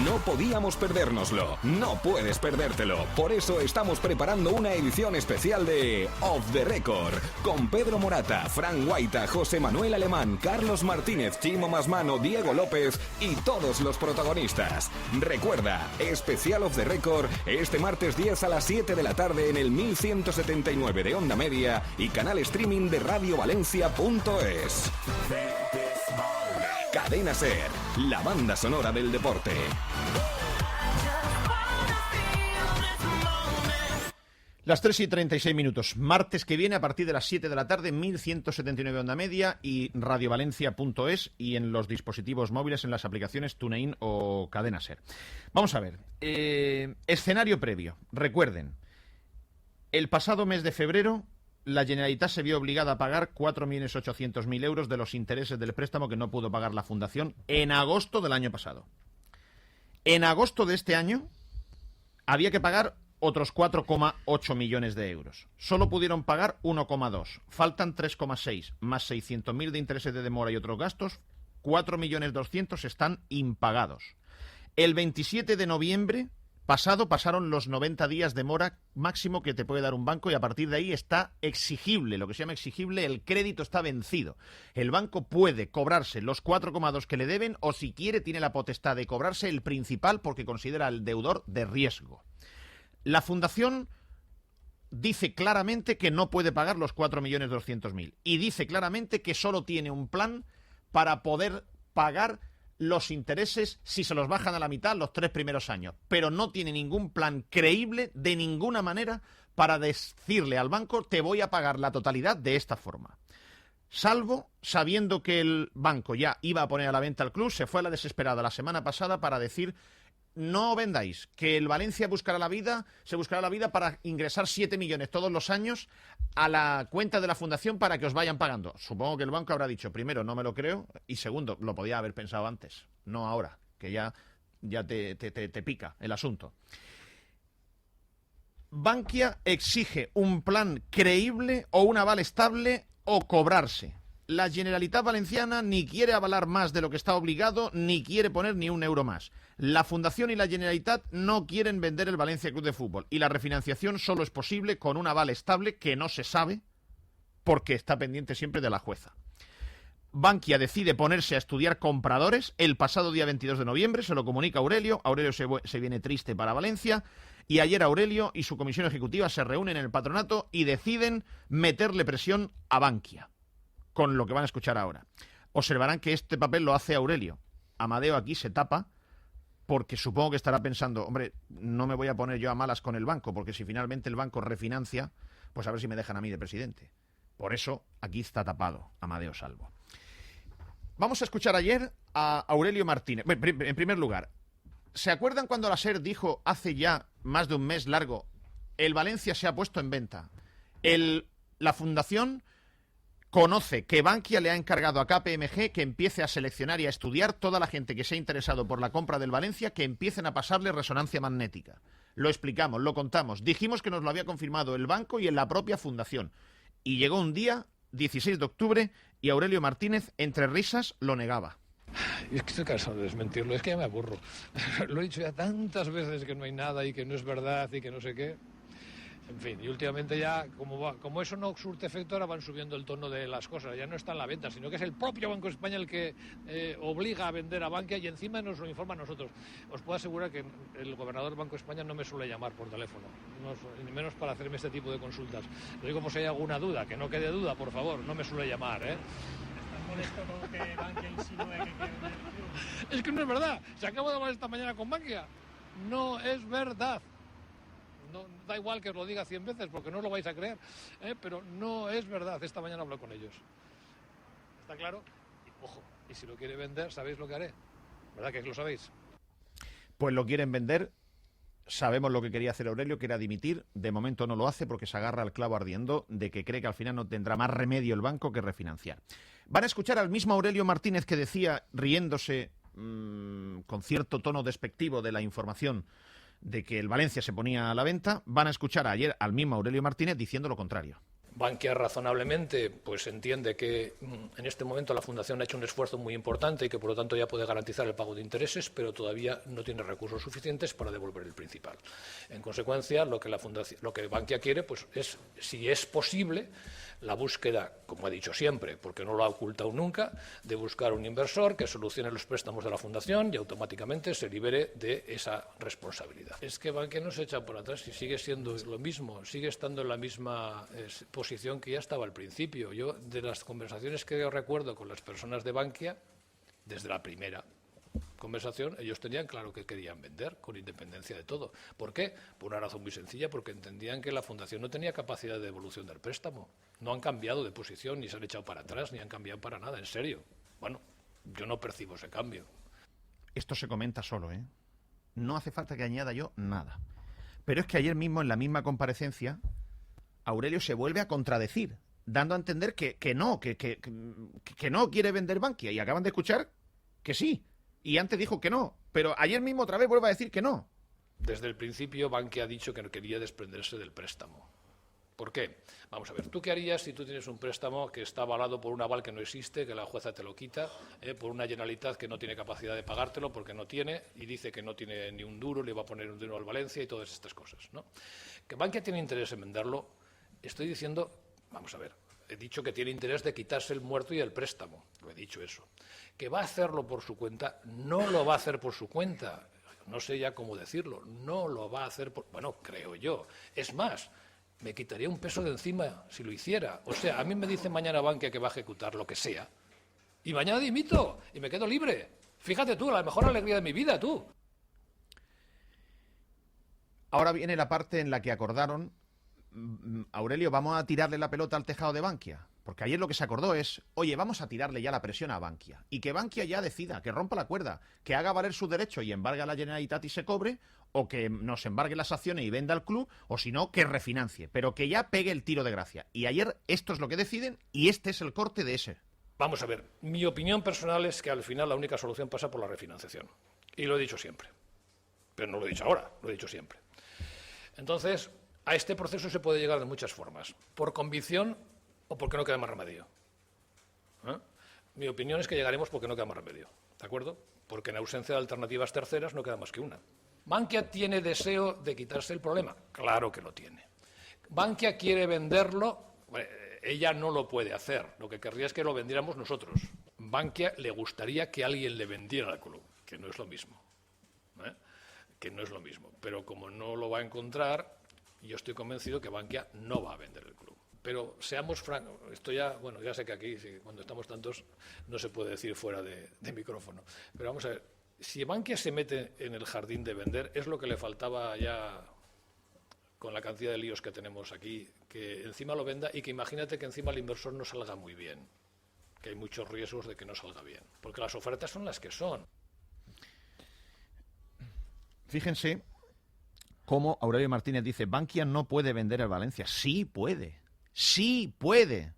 No podíamos perdérnoslo, no puedes perdértelo. Por eso estamos preparando una edición especial de Off the Record, con Pedro Morata, Fran Guaita, José Manuel Alemán, Carlos Martínez, Chimo Masmano, Diego López y todos los protagonistas. Recuerda, especial Off the Record este martes 10 a las 7 de la tarde en el 1179 de Onda Media y canal streaming de radiovalencia.es. Cadena Ser, la banda sonora del deporte. Las 3:36. Martes que viene, a partir de las 7 de la tarde, 1179 Onda Media y radiovalencia.es y en los dispositivos móviles en las aplicaciones TuneIn o Cadena Ser. Vamos a ver. Escenario previo. Recuerden, el pasado mes de febrero la Generalitat se vio obligada a pagar 4.800.000 euros de los intereses del préstamo que no pudo pagar la Fundación en agosto del año pasado. En agosto de este año había que pagar otros 4,8 millones de euros. Solo pudieron pagar 1,2. Faltan 3,6, más 600.000 de intereses de demora y otros gastos. 4.200.000 están impagados. El 27 de noviembre pasaron los 90 días de mora máximo que te puede dar un banco y a partir de ahí está exigible, lo que se llama exigible, el crédito está vencido. El banco puede cobrarse los 4,2 que le deben o si quiere tiene la potestad de cobrarse el principal porque considera al deudor de riesgo. La Fundación dice claramente que no puede pagar los 4.200.000 y dice claramente que solo tiene un plan para poder pagar los intereses si se los bajan a la mitad los 3 primeros años, pero no tiene ningún plan creíble de ninguna manera para decirle al banco te voy a pagar la totalidad de esta forma. Salvo sabiendo que el banco ya iba a poner a la venta al club, se fue a la desesperada la semana pasada para decir no vendáis, que el Valencia se buscará la vida para ingresar 7 millones todos los años a la cuenta de la Fundación para que os vayan pagando. Supongo que el banco habrá dicho, primero, no me lo creo, y segundo, lo podía haber pensado antes, no ahora, que ya te pica el asunto. Bankia exige un plan creíble o un aval estable o cobrarse. La Generalitat Valenciana ni quiere avalar más de lo que está obligado, ni quiere poner ni un euro más. La Fundación y la Generalitat no quieren vender el Valencia Club de Fútbol y la refinanciación solo es posible con un aval estable que no se sabe porque está pendiente siempre de la jueza. Bankia decide ponerse a estudiar compradores el pasado día 22 de noviembre, se lo comunica Aurelio. Aurelio se viene triste para Valencia y ayer Aurelio y su comisión ejecutiva se reúnen en el patronato y deciden meterle presión a Bankia, con lo que van a escuchar ahora. Observarán que este papel lo hace Aurelio. Amadeo aquí se tapa porque supongo que estará pensando, hombre, no me voy a poner yo a malas con el banco, porque si finalmente el banco refinancia, pues a ver si me dejan a mí de presidente. Por eso aquí está tapado Amadeo Salvo. Vamos a escuchar ayer a Aurelio Martínez. Bueno, en primer lugar, ¿se acuerdan cuando la SER dijo hace ya más de un mes largo, el Valencia se ha puesto en venta? La Fundación conoce que Bankia le ha encargado a KPMG que empiece a seleccionar y a estudiar toda la gente que se ha interesado por la compra del Valencia, que empiecen a pasarle resonancia magnética. Lo explicamos, lo contamos, dijimos que nos lo había confirmado el banco y en la propia Fundación. Y llegó un día, 16 de octubre, y Aurelio Martínez, entre risas, lo negaba. Es que estoy cansado de desmentirlo, es que ya me aburro. Lo he dicho ya tantas veces que no hay nada y que no es verdad y que no sé qué. En fin, y últimamente ya, como eso no surte efecto, ahora van subiendo el tono de las cosas. Ya no está en la venta, sino que es el propio Banco de España el que obliga a vender a Bankia y encima nos lo informa a nosotros. Os puedo asegurar que el gobernador del Banco de España no me suele llamar por teléfono, ni menos para hacerme este tipo de consultas. Lo digo por si hay alguna duda, que no quede duda, por favor, no me suele llamar, ¿eh? ¿Estás molesto con que Bankia insinúe que quiere vender el club? Es que no es verdad. Se acaba de hablar esta mañana con Bankia. No es verdad. No, da igual que os lo diga 100 veces porque no lo vais a creer, pero no es verdad. Esta mañana hablo con ellos. ¿Está claro? Y, ojo, y si lo quiere vender, ¿sabéis lo que haré? ¿Verdad que lo sabéis? Pues lo quieren vender. Sabemos lo que quería hacer Aurelio, que era dimitir. De momento no lo hace porque se agarra al clavo ardiendo de que cree que al final no tendrá más remedio el banco que refinanciar. Van a escuchar al mismo Aurelio Martínez que decía, riéndose con cierto tono despectivo de la información de que el Valencia se ponía a la venta. Van a escuchar ayer al mismo Aurelio Martínez diciendo lo contrario. Bankia razonablemente pues entiende que en este momento la Fundación ha hecho un esfuerzo muy importante y que por lo tanto ya puede garantizar el pago de intereses, pero todavía no tiene recursos suficientes para devolver el principal. En consecuencia, lo que Bankia quiere pues es, si es posible, la búsqueda, como ha dicho siempre, porque no lo ha ocultado nunca, de buscar un inversor que solucione los préstamos de la Fundación y automáticamente se libere de esa responsabilidad. Es que Bankia no se echa por atrás y sigue siendo lo mismo, sigue estando en la misma posición que ya estaba al principio. Yo, de las conversaciones que recuerdo con las personas de Bankia, desde la primera conversación, ellos tenían claro que querían vender, con independencia de todo. ¿Por qué? Por una razón muy sencilla, porque entendían que la Fundación no tenía capacidad de devolución del préstamo. No han cambiado de posición, ni se han echado para atrás, ni han cambiado para nada, en serio. Bueno, yo no percibo ese cambio. Esto se comenta solo, ¿eh? No hace falta que añada yo nada. Pero es que ayer mismo, en la misma comparecencia, Aurelio se vuelve a contradecir, dando a entender que no quiere vender Bankia, y acaban de escuchar que sí. Y antes dijo que no, pero ayer mismo otra vez vuelve a decir que no. Desde el principio Bankia ha dicho que no quería desprenderse del préstamo. ¿Por qué? Vamos a ver, ¿tú qué harías si tú tienes un préstamo que está avalado por un aval que no existe, que la jueza te lo quita, por una Generalitat que no tiene capacidad de pagártelo porque no tiene, y dice que no tiene ni un duro, le va a poner un duro al Valencia y todas estas cosas, ¿no? Que Bankia tiene interés en venderlo, estoy diciendo, vamos a ver, he dicho que tiene interés de quitarse el muerto y el préstamo, lo he dicho eso. Que va a hacerlo por su cuenta, no lo va a hacer por su cuenta, no sé ya cómo decirlo, no lo va a hacer por... Bueno, creo yo. Es más, me quitaría un peso de encima si lo hiciera. O sea, a mí me dice mañana Bankia que va a ejecutar lo que sea, y mañana dimito, y me quedo libre. Fíjate tú, la mejor alegría de mi vida, tú. Ahora viene la parte en la que acordaron, Aurelio, vamos a tirarle la pelota al tejado de Bankia. Porque ayer lo que se acordó es, oye, vamos a tirarle ya la presión a Bankia. Y que Bankia ya decida, que rompa la cuerda, que haga valer su derecho y embargue a la Generalitat y se cobre, o que nos embargue las acciones y venda al club, o si no, que refinancie. Pero que ya pegue el tiro de gracia. Y ayer esto es lo que deciden y este es el corte de ese. Vamos a ver, mi opinión personal es que al final la única solución pasa por la refinanciación. Y lo he dicho siempre. Pero no lo he dicho ahora, lo he dicho siempre. Entonces, a este proceso se puede llegar de muchas formas. Por convicción o porque no queda más remedio. Mi opinión es que llegaremos porque no queda más remedio. ¿De acuerdo? Porque en ausencia de alternativas terceras no queda más que una. ¿Bankia tiene deseo de quitarse el problema? Claro que lo tiene. ¿Bankia quiere venderlo? Bueno, ella no lo puede hacer. Lo que querría es que lo vendiéramos nosotros. Bankia le gustaría que alguien le vendiera al club, que no es lo mismo. Que no es lo mismo. Pero como no lo va a encontrar, yo estoy convencido que Bankia no va a vender el club. Pero seamos francos, esto ya, bueno, ya sé que aquí, cuando estamos tantos, no se puede decir fuera de micrófono. Pero vamos a ver, si Bankia se mete en el jardín de vender, es lo que le faltaba ya con la cantidad de líos que tenemos aquí, que encima lo venda y que imagínate que encima el inversor no salga muy bien, que hay muchos riesgos de que no salga bien, porque las ofertas son las que son. Fíjense cómo Aurelio Martínez dice, Bankia no puede vender el Valencia. Sí puede. Sí puede.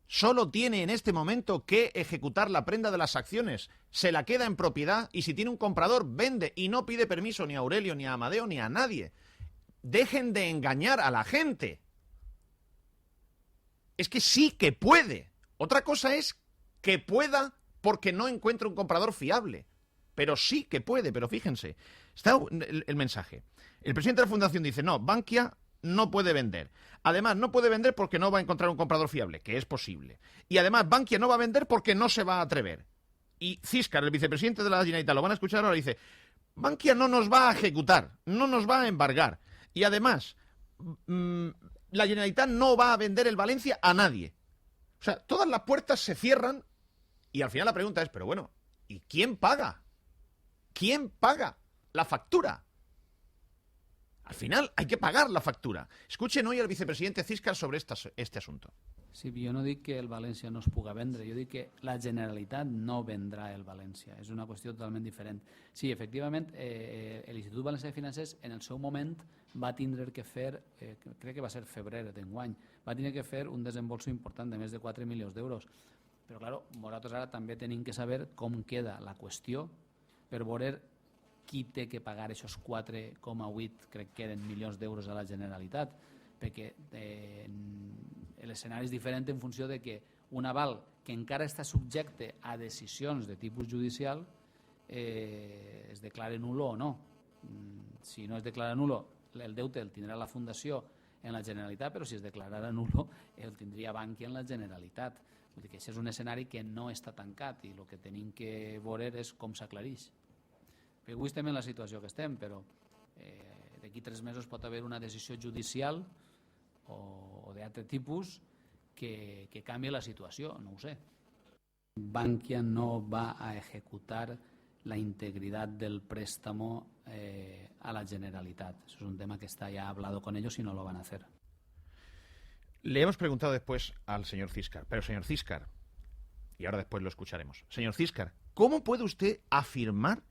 Solo tiene en este momento que ejecutar la prenda de las acciones. Se la queda en propiedad y si tiene un comprador, vende y no pide permiso ni a Aurelio, ni a Amadeo, ni a nadie. Dejen de engañar a la gente. Es que sí que puede. Otra cosa es que pueda porque no encuentra un comprador fiable. Pero sí que puede, pero fíjense. Está el mensaje. El presidente de la Fundación dice, no, Bankia no puede vender. Además, no puede vender porque no va a encontrar un comprador fiable, que es posible. Y además, Bankia no va a vender porque no se va a atrever. Y Ciscar, el vicepresidente de la Generalitat, lo van a escuchar ahora, dice, Bankia no nos va a ejecutar, no nos va a embargar. Y además, la Generalitat no va a vender el Valencia a nadie. O sea, todas las puertas se cierran y al final la pregunta es, pero bueno, ¿y quién paga? ¿Quién paga la factura? Al final hay que pagar la factura. Escuchen hoy al vicepresidente Ciscar sobre este asunto. Sí, jo no dic que el València no es puga vendre, jo dic que la Generalitat no vendrà el València. És una qüestió totalment diferent. Sí, efectivament, l'Institut Valencià de Finances en el seu moment va tindre que fer, crec que va ser febrer d'enguany, va tindre que fer un desembolso important de més de 4 milions d'euros. Però, clar, nosaltres ara també tenim que saber com queda la qüestió per veure qui té que pagar aquests 4,8, crec que eren milions d'euros a la Generalitat, perquè l'escenari és diferent en funció de que un aval que encara està subjecte a decisions de tipus judicial es declara nulo o no. Si no es declara nulo, el deute el tindrà la Fundació en la Generalitat, però si es declarara nulo el tindria Bankia en la Generalitat. Vull dir que això és un escenari que no està tancat i el que tenim que veure és com s'aclareix. Perquè avui estem en la situació que estem, però d'aquí 3 mesos pot haver una decisió judicial o d'altre tipus que canvia la situació, no ho sé. Bankia no va a ejecutar la integridad del préstamo a la Generalitat. Eso es un tema que está ya hablado con ellos y no lo van a hacer. Le hemos preguntado después al señor Ciscar, pero señor Ciscar, y ahora después lo escucharemos. Señor Ciscar, ¿cómo puede usted afirmar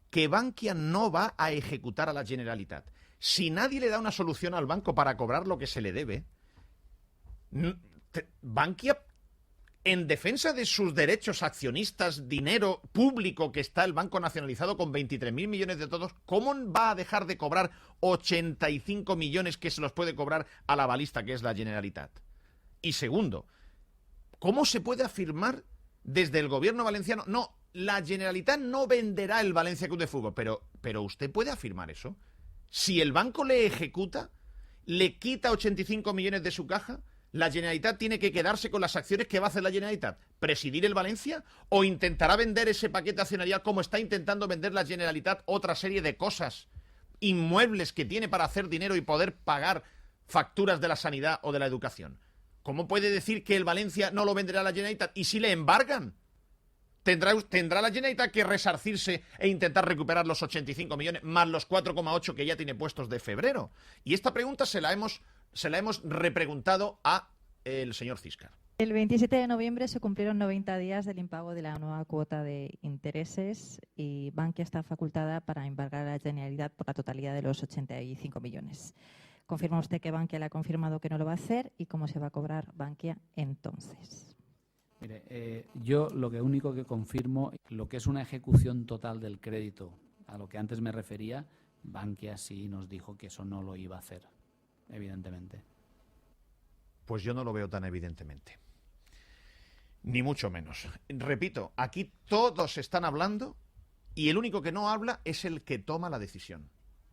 que Bankia no va a ejecutar a la Generalitat? Si nadie le da una solución al banco para cobrar lo que se le debe, Bankia, en defensa de sus derechos accionistas, dinero público que está el banco nacionalizado con 23.000 millones de todos, ¿cómo va a dejar de cobrar 85 millones que se los puede cobrar a la balista que es la Generalitat? Y segundo, ¿cómo se puede afirmar desde el gobierno valenciano? No, la Generalitat no venderá el Valencia Club de Fútbol, pero ¿usted puede afirmar eso? Si el banco le ejecuta, le quita 85 millones de su caja, ¿la Generalitat tiene que quedarse con las acciones que va a hacer la Generalitat? ¿Presidir el Valencia? ¿O intentará vender ese paquete accionarial como está intentando vender la Generalitat otra serie de cosas, inmuebles que tiene para hacer dinero y poder pagar facturas de la sanidad o de la educación? ¿Cómo puede decir que el Valencia no lo venderá a la Generalitat? ¿Y si le embargan? ¿Tendrá la Generalitat que resarcirse e intentar recuperar los 85 millones más los 4,8 que ya tiene puestos de febrero? Y esta pregunta se la hemos repreguntado a el señor Ciscar. El 27 de noviembre se cumplieron 90 días del impago de la nueva cuota de intereses y Bankia está facultada para embargar a la Generalitat por la totalidad de los 85 millones. ¿Confirma usted que Bankia le ha confirmado que no lo va a hacer y cómo se va a cobrar Bankia entonces? Mire, yo lo único que confirmo, lo que es una ejecución total del crédito, a lo que antes me refería, Bankia sí nos dijo que eso no lo iba a hacer, evidentemente. Pues yo no lo veo tan evidentemente. Ni mucho menos. Repito, aquí todos están hablando y el único que no habla es el que toma la decisión.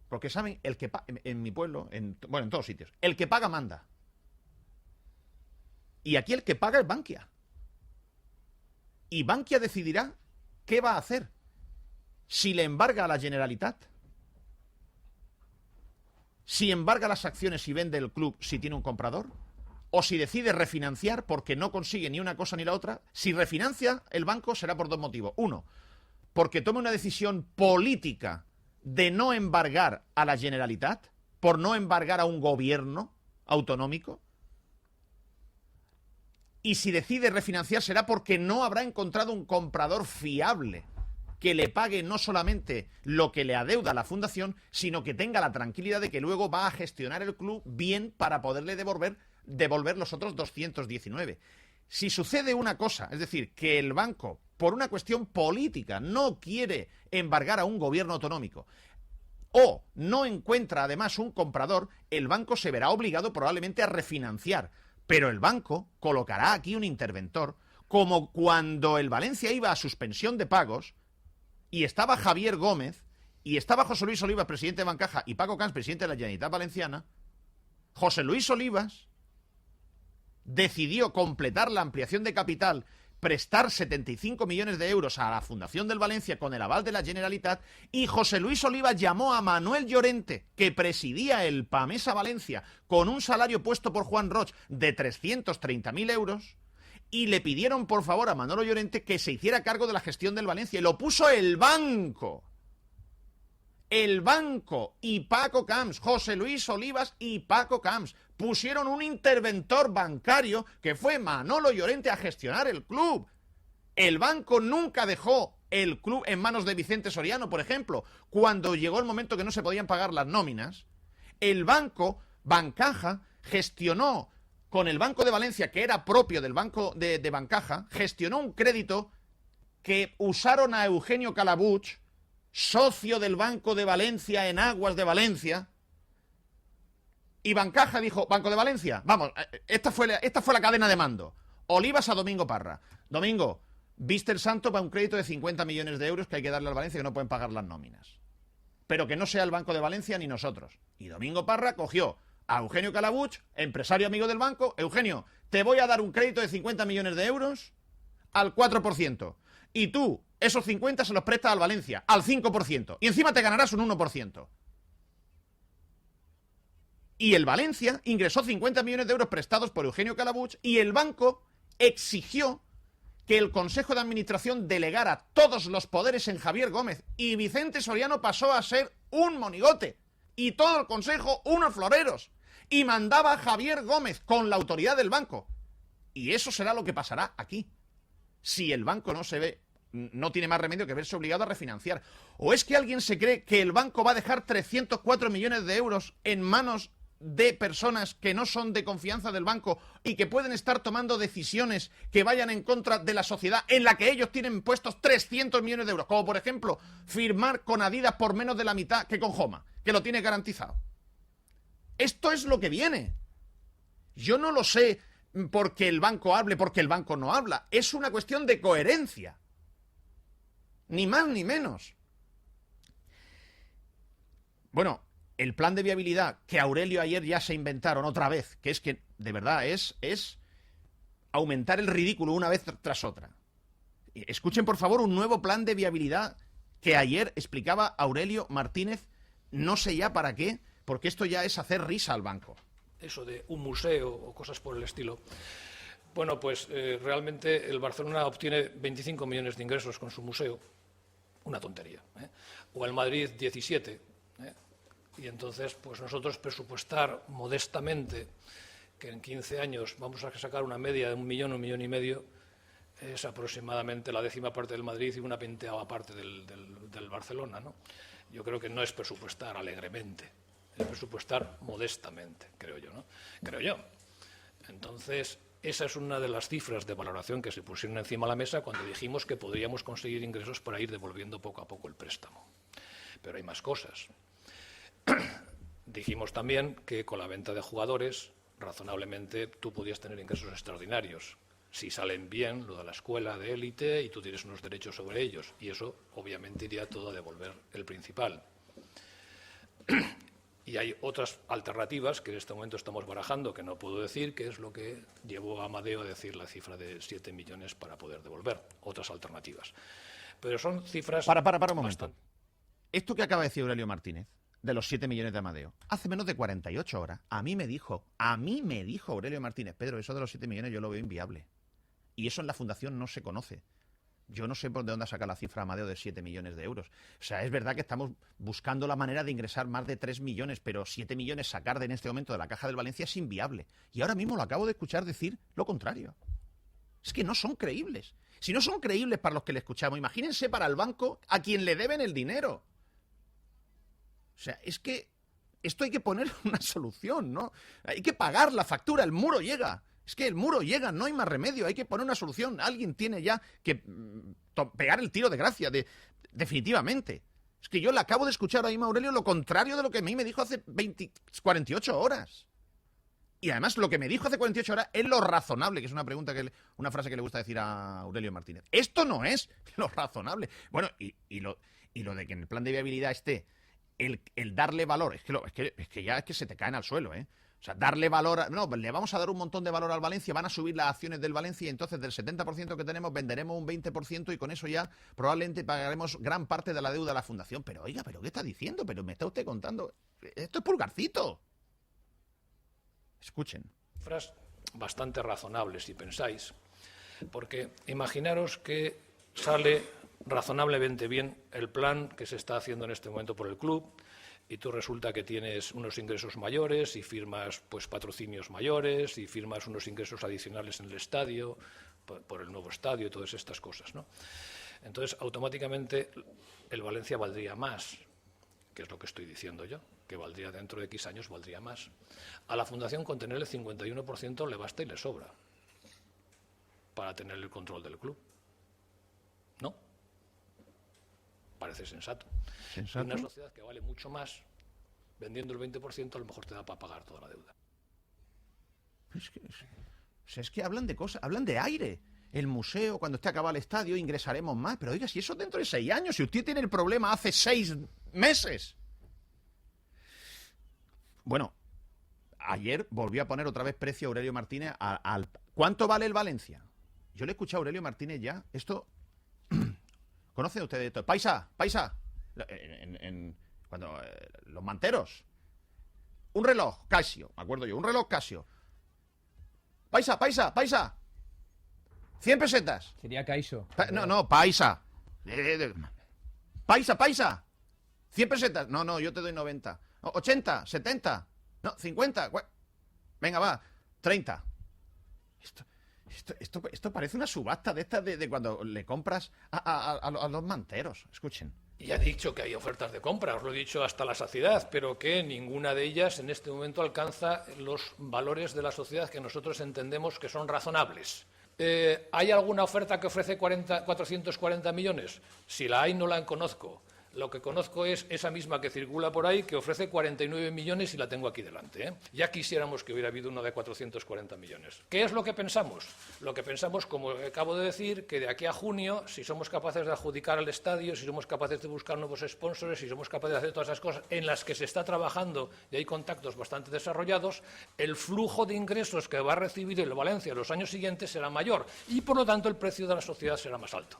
Porque saben, el que en mi pueblo, en todos sitios, el que paga manda. Y aquí el que paga es Bankia. Y Bankia decidirá qué va a hacer. Si le embarga a la Generalitat, si embarga las acciones y vende el club si tiene un comprador, o si decide refinanciar porque no consigue ni una cosa ni la otra. Si refinancia el banco será por 2 motivos. Uno, porque toma una decisión política de no embargar a la Generalitat, por no embargar a un gobierno autonómico. Y si decide refinanciar será porque no habrá encontrado un comprador fiable que le pague no solamente lo que le adeuda a la fundación, sino que tenga la tranquilidad de que luego va a gestionar el club bien para poderle devolver los otros 219. Si sucede una cosa, es decir, que el banco, por una cuestión política, no quiere embargar a un gobierno autonómico, o no encuentra además un comprador, el banco se verá obligado probablemente a refinanciar. Pero el banco colocará aquí un interventor, como cuando el Valencia iba a suspensión de pagos y estaba Javier Gómez y estaba José Luis Olivas, presidente de Bancaja, y Paco Camps, presidente de la Generalitat Valenciana. José Luis Olivas decidió completar la ampliación de capital, prestar 75 millones de euros a la Fundación del Valencia con el aval de la Generalitat, y José Luis Olivas llamó a Manuel Llorente, que presidía el PAMESA Valencia, con un salario puesto por Juan Roig de 330.000 euros, y le pidieron por favor a Manolo Llorente que se hiciera cargo de la gestión del Valencia, y lo puso el banco. El banco y Paco Camps, José Luis Olivas y Paco Camps, pusieron un interventor bancario que fue Manolo Llorente a gestionar el club. El banco nunca dejó el club en manos de Vicente Soriano, por ejemplo. Cuando llegó el momento que no se podían pagar las nóminas, el banco, Bancaja, gestionó con el Banco de Valencia, que era propio del banco de Bancaja, gestionó un crédito que usaron a Eugenio Calabuch, socio del Banco de Valencia en Aguas de Valencia, y Bancaja dijo, Banco de Valencia, vamos, esta fue la cadena de mando. Olivas a Domingo Parra. Domingo, viste el santo para un crédito de 50 millones de euros que hay que darle al Valencia, que no pueden pagar las nóminas. Pero que no sea el Banco de Valencia ni nosotros. Y Domingo Parra cogió a Eugenio Calabuch, empresario amigo del banco. Eugenio, te voy a dar un crédito de 50 millones de euros al 4%. Y tú, esos 50 se los prestas al Valencia, al 5%. Y encima te ganarás un 1%. Y el Valencia ingresó 50 millones de euros prestados por Eugenio Calabuch, y el banco exigió que el Consejo de Administración delegara todos los poderes en Javier Gómez, y Vicente Soriano pasó a ser un monigote, y todo el Consejo unos floreros, y mandaba a Javier Gómez con la autoridad del banco. Y eso será lo que pasará aquí. Si el banco no tiene más remedio que verse obligado a refinanciar. ¿O es que alguien se cree que el banco va a dejar 304 millones de euros en manos de personas que no son de confianza del banco y que pueden estar tomando decisiones que vayan en contra de la sociedad en la que ellos tienen puestos 300 millones de euros? Como por ejemplo, firmar con Adidas por menos de la mitad que con Joma, que lo tiene garantizado. Esto es lo que viene. Yo no lo sé porque el banco hable, porque el banco no habla. Es una cuestión de coherencia. Ni más ni menos. Bueno, el plan de viabilidad que Aurelio ayer ya se inventaron otra vez, que es que, de verdad, es aumentar el ridículo una vez tras otra. Escuchen, por favor, un nuevo plan de viabilidad que ayer explicaba Aurelio Martínez, no sé ya para qué, porque esto ya es hacer risa al banco. Eso de un museo o cosas por el estilo. Bueno, pues realmente el Barcelona obtiene 25 millones de ingresos con su museo. Una tontería. O el Madrid 17. Y entonces, pues nosotros presupuestar modestamente que en 15 años vamos a sacar una media de 1 millón, 1,5 millones, es aproximadamente la 10ª parte del Madrid y una 20ª parte del Barcelona, ¿no? Yo creo que no es presupuestar alegremente, es presupuestar modestamente, creo yo, ¿no? Creo yo. Entonces, esa es una de las cifras de valoración que se pusieron encima de la mesa cuando dijimos que podríamos conseguir ingresos para ir devolviendo poco a poco el préstamo. Pero hay más cosas. Dijimos también que con la venta de jugadores, razonablemente, tú podías tener ingresos extraordinarios. Si salen bien lo de la escuela de élite y tú tienes unos derechos sobre ellos. Y eso, obviamente, iría todo a devolver el principal. Y hay otras alternativas que en este momento estamos barajando, que no puedo decir, que es lo que llevó a Amadeo a decir la cifra de 7 millones para poder devolver. Otras alternativas. Pero son cifras... Para un momento. Esto que acaba de decir Aurelio Martínez, de los 7 millones de Amadeo, hace menos de 48 horas, a mí me dijo Aurelio Martínez, Pedro, eso de los 7 millones yo lo veo inviable. Y eso en la Fundación no se conoce. Yo no sé por dónde saca la cifra Amadeo de 7 millones de euros. O sea, es verdad que estamos buscando la manera de ingresar más de 3 millones, pero 7 millones sacar en este momento de la caja del Valencia es inviable. Y ahora mismo lo acabo de escuchar decir lo contrario. Es que no son creíbles. Si no son creíbles para los que le escuchamos, imagínense para el banco a quien le deben el dinero. O sea, es que esto hay que poner una solución, ¿no? Hay que pagar la factura, el muro llega. Es que el muro llega, no hay más remedio, hay que poner una solución. Alguien tiene ya que pegar el tiro de gracia, definitivamente. Es que yo le acabo de escuchar ahí a Aurelio lo contrario de lo que a mí me dijo hace 48 horas. Y además lo que me dijo hace 48 horas es lo razonable, que es una frase que le gusta decir a Aurelio Martínez. Esto no es lo razonable. Bueno, y lo de que en el plan de viabilidad esté el darle valor, es que ya es que se te caen al suelo, ¿eh? O sea, darle valor... No, le vamos a dar un montón de valor al Valencia, van a subir las acciones del Valencia y entonces del 70% que tenemos venderemos un 20% y con eso ya probablemente pagaremos gran parte de la deuda de la Fundación. Pero oiga, ¿pero qué está diciendo? ¿Pero me está usted contando? Esto es pulgarcito. Escuchen. Cifras bastante razonables, si pensáis, porque imaginaros que sale razonablemente bien el plan que se está haciendo en este momento por el club, y tú resulta que tienes unos ingresos mayores y firmas pues patrocinios mayores y firmas unos ingresos adicionales en el estadio, por el nuevo estadio y todas estas cosas, ¿no? Entonces, automáticamente el Valencia valdría más, que es lo que estoy diciendo yo, que valdría dentro de X años, valdría más. A la Fundación con tener el 51% le basta y le sobra para tener el control del club. ¿No? Parece sensato. ¿Sensato? Una sociedad que vale mucho más, vendiendo el 20%, a lo mejor te da para pagar toda la deuda. Es que hablan de cosas, hablan de aire. El museo, cuando esté acabado el estadio, ingresaremos más. Pero oiga, si eso dentro de 6 años, si usted tiene el problema hace 6 meses. Bueno, ayer volvió a poner otra vez precio a Aurelio Martínez al... ¿Cuánto vale el Valencia? Yo le he escuchado a Aurelio Martínez ya. Esto... ¿Conocen ustedes esto? Paisa. Cuando los manteros. Un reloj Casio, me acuerdo yo. Un reloj Casio. Paisa. 100 pesetas. Sería Caiso. No, paisa. Paisa. 100 pesetas. No, yo te doy 90. 80, 70. No, 50. Venga, va. 30. Esto parece una subasta de estas de cuando le compras a los manteros. Escuchen. Y ya he dicho que hay ofertas de compra, os lo he dicho hasta la saciedad, pero que ninguna de ellas en este momento alcanza los valores de la sociedad que nosotros entendemos que son razonables. ¿Hay alguna oferta que ofrece 440 millones? Si la hay, no la conozco. Lo que conozco es esa misma que circula por ahí, que ofrece 49 millones y la tengo aquí delante, ¿eh? Ya quisiéramos que hubiera habido una de 440 millones. ¿Qué es lo que pensamos? Lo que pensamos, como acabo de decir, que de aquí a junio, si somos capaces de adjudicar al estadio, si somos capaces de buscar nuevos sponsors, si somos capaces de hacer todas esas cosas en las que se está trabajando y hay contactos bastante desarrollados, el flujo de ingresos que va a recibir el Valencia en los años siguientes será mayor y, por lo tanto, el precio de la sociedad será más alto.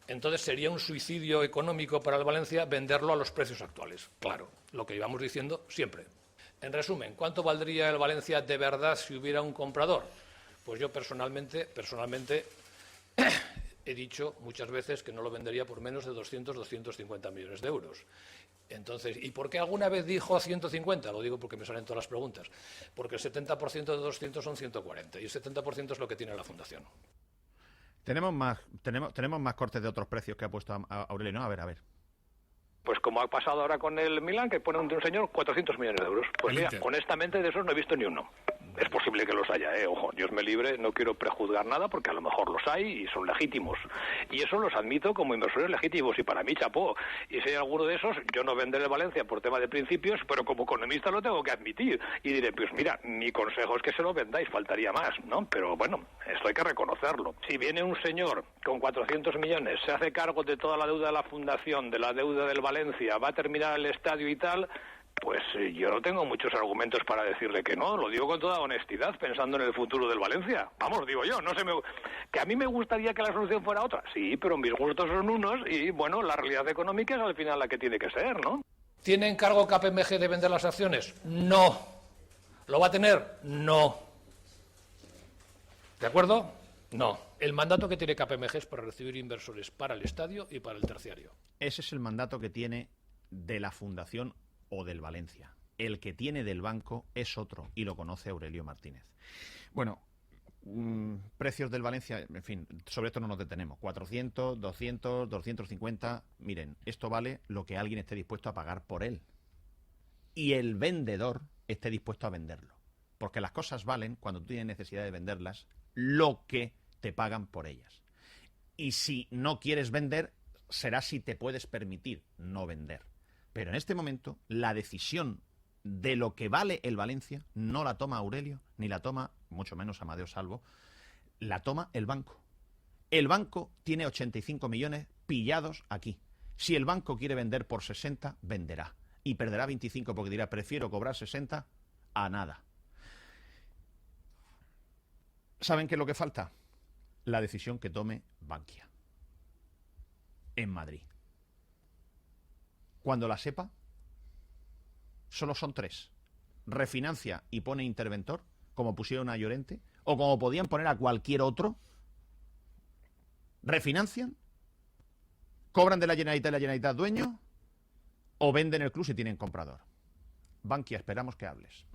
Entonces sería un suicidio económico para el Valencia venderlo a los precios actuales. Claro, lo que íbamos diciendo siempre. En resumen, ¿cuánto valdría el Valencia de verdad si hubiera un comprador? Pues yo personalmente he dicho muchas veces que no lo vendería por menos de 250 millones de euros. Entonces, ¿y por qué alguna vez dijo 150? Lo digo porque me salen todas las preguntas. Porque el 70% de 200 son 140 y el 70% es lo que tiene la Fundación. Tenemos más cortes de otros precios que ha puesto a Aurelio, ¿no? A ver. Pues como ha pasado ahora con el Milan, que pone un señor 400 millones de euros. Pues mira, honestamente de esos no he visto ni uno. Es posible que los haya, ojo, Dios me libre, no quiero prejuzgar nada porque a lo mejor los hay y son legítimos. Y eso los admito como inversores legítimos y para mí chapó. Y si hay alguno de esos, yo no venderé Valencia por tema de principios, pero como economista lo tengo que admitir. Y diré, pues mira, mi consejo es que se lo vendáis, faltaría más, ¿no? Pero bueno, esto hay que reconocerlo. Si viene un señor con 400 millones, se hace cargo de toda la deuda de la Fundación, de la deuda del Valencia, va a terminar el estadio y tal... Pues yo no tengo muchos argumentos para decirle que no, lo digo con toda honestidad, pensando en el futuro del Valencia. Vamos, digo yo, que a mí me gustaría que la solución fuera otra. Sí, pero mis gustos son unos y, bueno, la realidad económica es al final la que tiene que ser, ¿no? ¿Tiene encargo KPMG de vender las acciones? No. ¿Lo va a tener? No. ¿De acuerdo? No. El mandato que tiene KPMG es para recibir inversores para el estadio y para el terciario. Ese es el mandato que tiene de la Fundación o del Valencia. El que tiene del banco es otro y lo conoce Aurelio Martínez. Bueno, precios del Valencia, en fin, sobre esto no nos detenemos. 400, 200, 250. Miren, esto vale lo que alguien esté dispuesto a pagar por él. Y el vendedor esté dispuesto a venderlo. Porque las cosas valen, cuando tú tienes necesidad de venderlas, lo que te pagan por ellas. Y si no quieres vender, será si te puedes permitir no vender. Pero en este momento, la decisión de lo que vale el Valencia no la toma Aurelio, ni la toma, mucho menos Amadeo Salvo, la toma el banco. El banco tiene 85 millones pillados aquí. Si el banco quiere vender por 60, venderá. Y perderá 25 porque dirá, prefiero cobrar 60 a nada. ¿Saben qué es lo que falta? La decisión que tome Bankia en Madrid. Cuando la sepa, solo son 3. Refinancia y pone interventor, como pusieron a Llorente, o como podían poner a cualquier otro. Refinancian, cobran de la Generalitat y la Generalitat dueño, o venden el club si tienen comprador. Bankia, esperamos que hables.